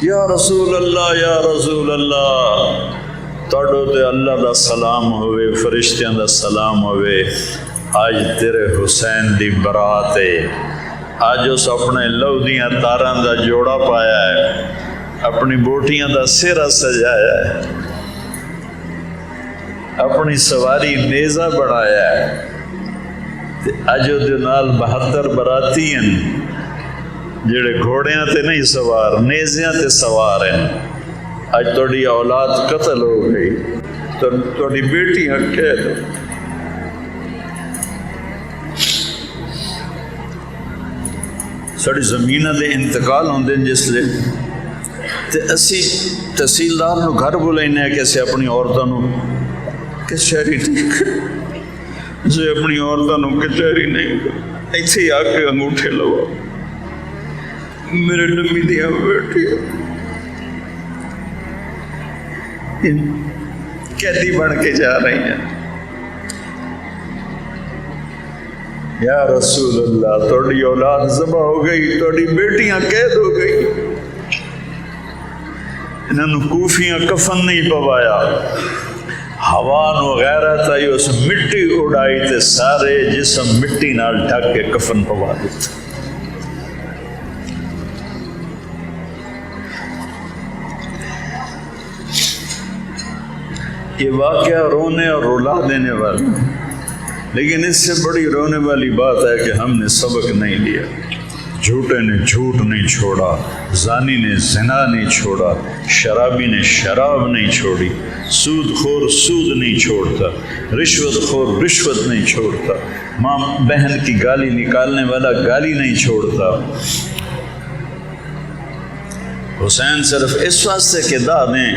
یا رسول اللہ یا رسول اللہ، تڑو تے اللہ دا سلام ہوئے، فرشتیاں دا سلام ہوئے، آج تیرے حسین دی برات ہے، آج اس اپنے لو دیاں تاراں دا جوڑا پایا ہے، اپنی بوٹیاں دا سیرہ سجایا ہے، اپنی سواری نیزہ بڑھایا ہے، اج دے نال 72 براتی ہیں جڑے گھوڑیاں تے نہیں سوار، نیزیاں تے سوار ہیں۔ اج تھوڑی اولاد قتل ہو گئی تو تھوڑی بیٹیاں قید ہو۔ ساری زمیناں دے انتقال ہوندے جس لے تے اسی تحصیلدار نو گھر بلائنے ہیں کہ اسے اپنی عورتوں نو کچہری نہیں کر، اسے اپنی عورتوں نو کچہری نہیں کر، ایتھے ہی آ کے انگوٹھے لوا میرے نبی دیا بیٹی قیدی بن کے جا رہی ہیں۔ یا رسول اللہ تھوڑی اولاد ذبح ہو گئی، تھوڑی بیٹیاں قید ہو گئی، انہوں نے کوفیاں کفن نہیں پوایا، ہوا نو غیرت آئی اس مٹی اڑائی تے سارے جسم مٹی نال ڈھک کے کفن پوا دیتے۔ یہ واقعہ رونے اور رلا دینے والا، لیکن اس سے بڑی رونے والی بات ہے کہ ہم نے سبق نہیں لیا۔ جھوٹے نے جھوٹ نہیں چھوڑا، زانی نے زنا نہیں چھوڑا، شرابی نے شراب نہیں چھوڑی، سود خور سود نہیں چھوڑتا، رشوت خور رشوت نہیں چھوڑتا، ماں بہن کی گالی نکالنے والا گالی نہیں چھوڑتا۔ حسین صرف اس واسطے کہ دا دیں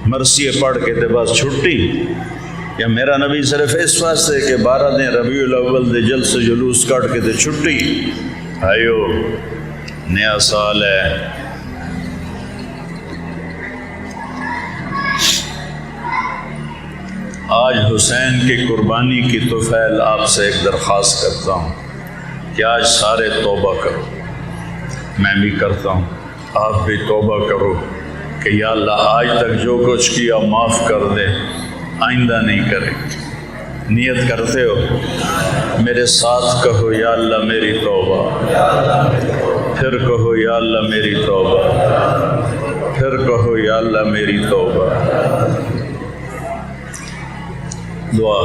مرثیے پڑھ کے تے بس چھٹی، یا میرا نبی صرف اس واسطے کہ 12 دن ربیع الاول دے جلس جلوس کٹ کے تے چھٹی؟ آئیو نیا سال ہے، آج حسین کی قربانی کی طفیل آپ سے ایک درخواست کرتا ہوں کہ آج سارے توبہ کرو، میں بھی کرتا ہوں، آپ بھی توبہ کرو کہ یا اللہ آج تک جو کچھ کیا معاف کر دے، آئندہ نہیں کرے۔ نیت کرتے ہو؟ میرے ساتھ کہو یا اللہ میری توبہ، پھر کہو یا اللہ میری توبہ، پھر کہو یا اللہ میری توبہ۔ دعا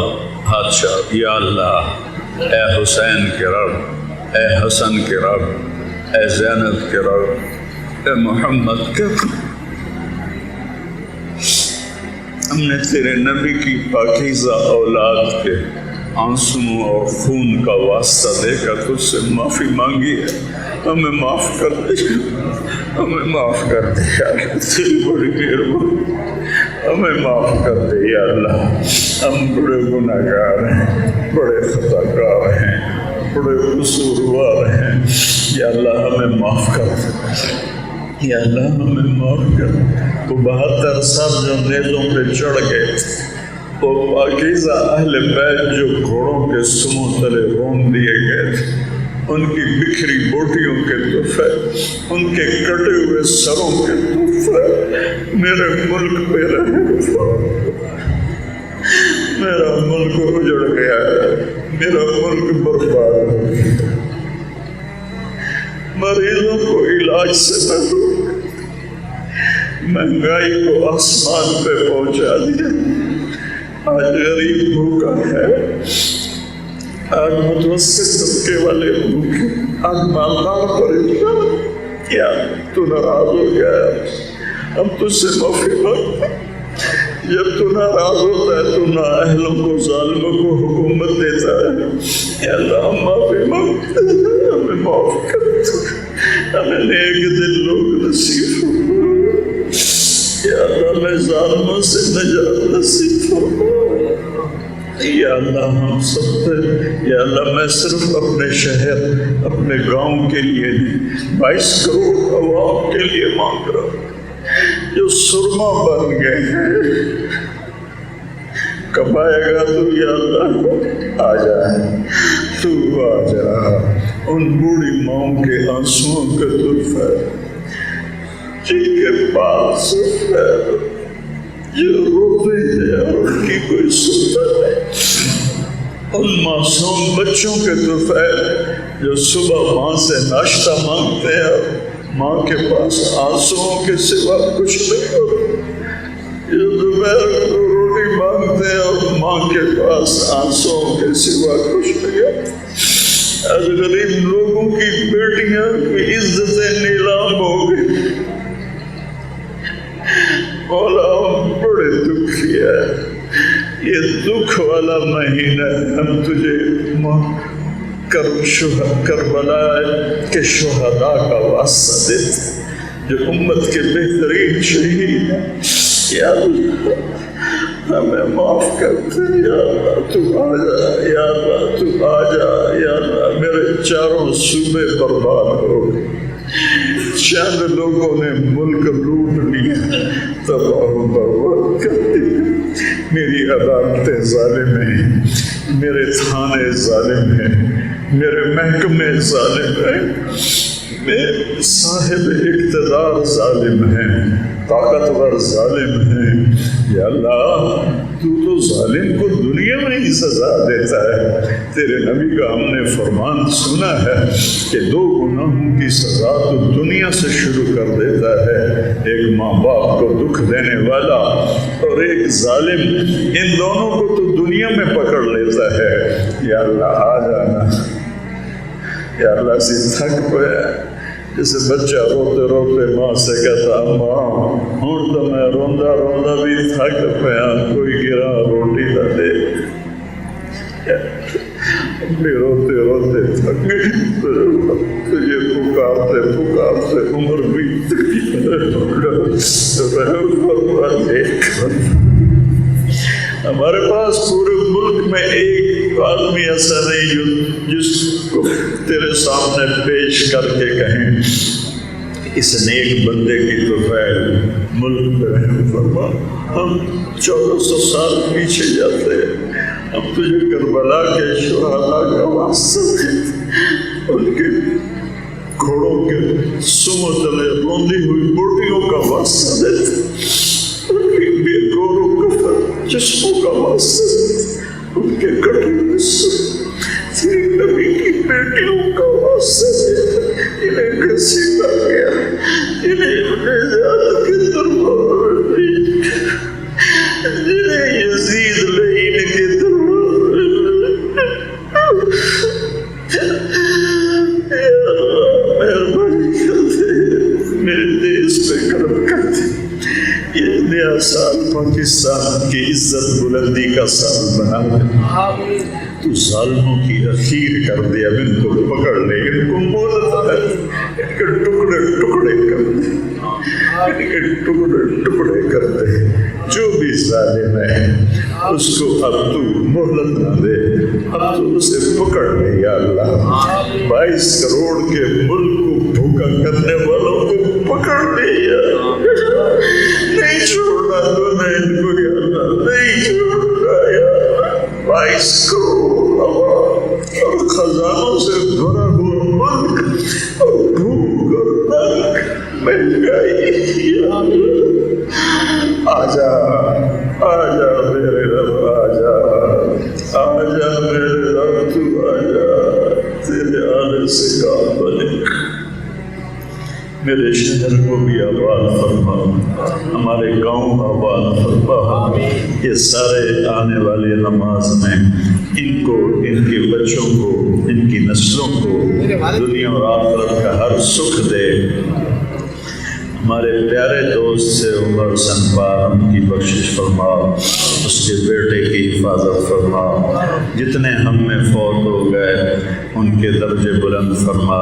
ہاتھ شاہ، یا اللہ اے حسین کے رب، اے حسن کے رب، اے زینب کے رب، اے محمد کے رب، ہم نے تیرے نبی کی پاکیزہ اولاد کے آنسوؤں اور خون کا واسطہ دے کر تجھ سے معافی مانگی ہے، ہمیں معاف کر دے، ہمیں معاف کر دے یا اللہ، تیری بڑی مہربانی، ہمیں معاف کر دے یا اللہ، ہم بڑے گناہ گار ہیں، بڑے خطا کار ہیں، بڑے قصوروار ہیں، یا اللہ ہمیں معاف کر دے، یا اللہ ہمیں معاف کر۔ وہ 72 سب جو نیزوں پہ چڑھ گئے، وہ پاکیزہ اہل بیت جو گھوڑوں کے سموں تلے رون دیے گئے تھے، ان کی بکھری بوٹیوں کے تحفے، ان کے کٹے ہوئے سروں کے تحفے میرے ملک پہ رہے۔ میرا ملک اجڑ گیا ہے، میرا ملک برباد ہو گیا، مریضوں کو علاج سے محروم، مہنگائی کو آسمان پہ پہنچا دیا، آج غریب بھوکا ہے، آج متوسط طبقے والے بھوکے، آج مالدار پریشان۔ کیا تو ناراض ہو گیا؟ ہم تجھ سے معافی مانگتے ہیں۔ جب تو ناراض ہوتا ہے تو نااہلوں کو ظالموں کو حکومت دیتا ہے، یا اللہ ہم معافی مانگتے ہیں، ہمیں معاف کر دے، ہمیں نیک دل لوگ نصیب ہو، یا اللہ میں ظالموں سے نجات نصیب ہو، یا اللہ ہم سب سے، یا اللہ میں صرف اپنے شہر اپنے گاؤں کے لیے نہیں، 22 کروڑ عوام کے لیے مانگ رہا ہوں جو سرما بن گئے ہیں۔ کب آئے گا تو یا اللہ؟ آ جائے تو آ جا، ان بوڑھی ماؤں کے آنسوؤں کا تحفہ جن کے پاس ہے، جو روتے ہیں اور ان کی کوئی سنتا نہیں، ان معصوم بچوں کے تحفہ جو صبح ماں سے ناشتہ مانگتے ہیں اور ماں کے پاس آنسوؤں کے سوا کچھ نہیں ہوتا، جو دوپہر کو روٹی مانگتے ہیں اور ماں کے پاس آنسوؤں کے سوا کچھ نہیں ہوتا۔ آج غریب لوگوں کی بیٹیاں کی عزتیں نیلام ہو گئی۔ مولا ہم بڑے دکھی ہے، یہ دکھ والا مہینہ ہم تجھے کربلا کے شہداء کا واسطہ دیتے جو امت کے بہترین شہید ہیں، یا اللہ ہمیں معاف کر دے، یا اللہ تو آ جا، یا اللہ تو آ جا، یا اللہ میرے چاروں صوبے برباد ہو گئے، چند لوگوں نے ملک لوٹ لیا، تباہ و برباد کر دیا، میری عدالتیں ظالم ہیں، میرے تھانے ظالم ہیں، میرے محکمے ظالم ہیں، میرے صاحب اقتدار ظالم ہیں، طاقتور ظالم ہیں۔ یا اللہ تو ظالم کو دنیا میں ہی سزا دیتا ہے۔ تیرے نبی کا ہم نے فرمان سنا ہے کہ 2 گناہوں کی سزا تو دنیا سے شروع کر دیتا ہے، ایک ماں باپ کو دکھ دینے والا اور ایک ظالم، ان دونوں کو تو دنیا میں پکڑ لیتا ہے۔ یا اللہ آ جانا، یا اللہ سے تھک پیا، جیسے بچہ روتے روتے ماں سے کہتا ماں ہوں تو میں روندا روندا بھی تھک پیا، کوئی گرا روٹی نہ دے۔ روتے روتے تھک گئے، تجھے پکارتے پکارتے عمر بیت ہمارے پاس پورے ملک میں ایک آدمی ایسا نہیں جس کو تیرے سامنے پیش کر کے کہیں اس نیک بندے کی تو فعل ملک میں رحم فرما۔ ہم 1400 سال پیچھے جاتے ہیں، ہم تجھے کربلا کے شہداء کا واسطہ ان کے گھوڑوں کے سمو تلے روندی ہوئی بوٹیوں کا واسطہ دیتے، ان کے بے گورو کفر چشموں کا واسطہ، ان کے کٹے تیرے نبی کی بیٹیوں کا واسطہ، انہیں گھسیٹا گیا، انہیں زیادہ کے دربار میں، جنہیں یزید لعین کے دربار اے اللہ مہربانی کرتے میرے دیس پہ کرم کرتے، یہ نیا سال پاکستان کی عزت بلندی کا سال بنا دے، تو ظالموں کی اخیر کر دے، اب ان کو پکڑ لے، ان کو مولت ہے، ان کے ٹکڑے ٹکڑے کر دے، ان کے ٹکڑے ٹکڑے کر دے، جو بھی ظالم ہے اس کو اب تو مہلت نہ دے، اب تو اسے پکڑ لے یا اللہ۔ 22 کروڑ کے ملک کو بھوکا کرنے والوں کو پکڑ لے یا اللہ، نہیں چھوڑنا تو نہیں ان کو یا اللہ، نہیں چھوڑنا یا اللہ۔ 22 کروڑ اور خزانوں سے بھرا ہوا ملک اور بھوک اور تنگ مہنگائی یا اللہ، آجا آجا میرے رب، آجا آجا میرے رب، تو آجا، تیرے آنے سے کام بنے، میرے شہر کو بھی آباد فرما، ہمارے گاؤں آباد فرما، یہ سارے آنے والے نماز میں ان کو، ان کے بچوں کو، ان کی نسلوں کو دنیا اور آخرت کا ہر سکھ دے۔ ہمارے پیارے دوست سے عمر سنپار، ان کی بخشش فرما، اس کے بیٹے کی حفاظت فرما، جتنے ہم میں فوت ہو گئے ان کے درجے بلند فرما۔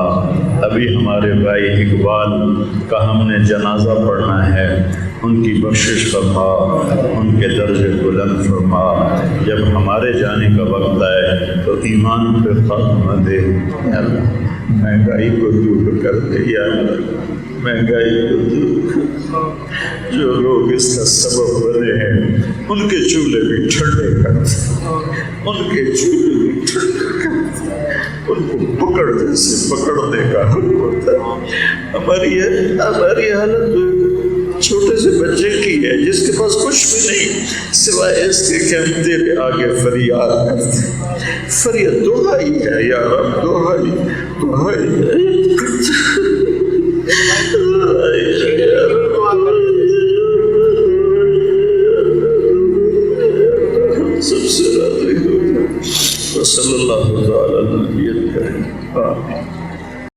ابھی ہمارے بھائی اقبال کا ہم نے جنازہ پڑھنا ہے، ان کی بخشش فرما، ان کے درجے بلند فرما۔ جب ہمارے جانے کا وقت آئے تو ایمان پہ خاتمہ دے یا اللہ، مہنگائی کو دور کر دے یا اللہ، مہنگائی کو دور کر، جو لوگ اس کا سبب بنے ہیں ان کے چولہے بھی ٹھنڈے کر دے، ان کے چولہے بھی ٹھنڈے کر دے، ان کو پکڑنے سے پکڑنے کا حق ہوتا ہے۔ ہماری حالت چھوٹے سے بچے کی ہے جس کے پاس کچھ بھی نہیں سوائے اس کے کہ ہم تیرے آگے فریاد کرتے ہیں، فریاد دعائی ہے یا رب، دعائی ہے یا رب۔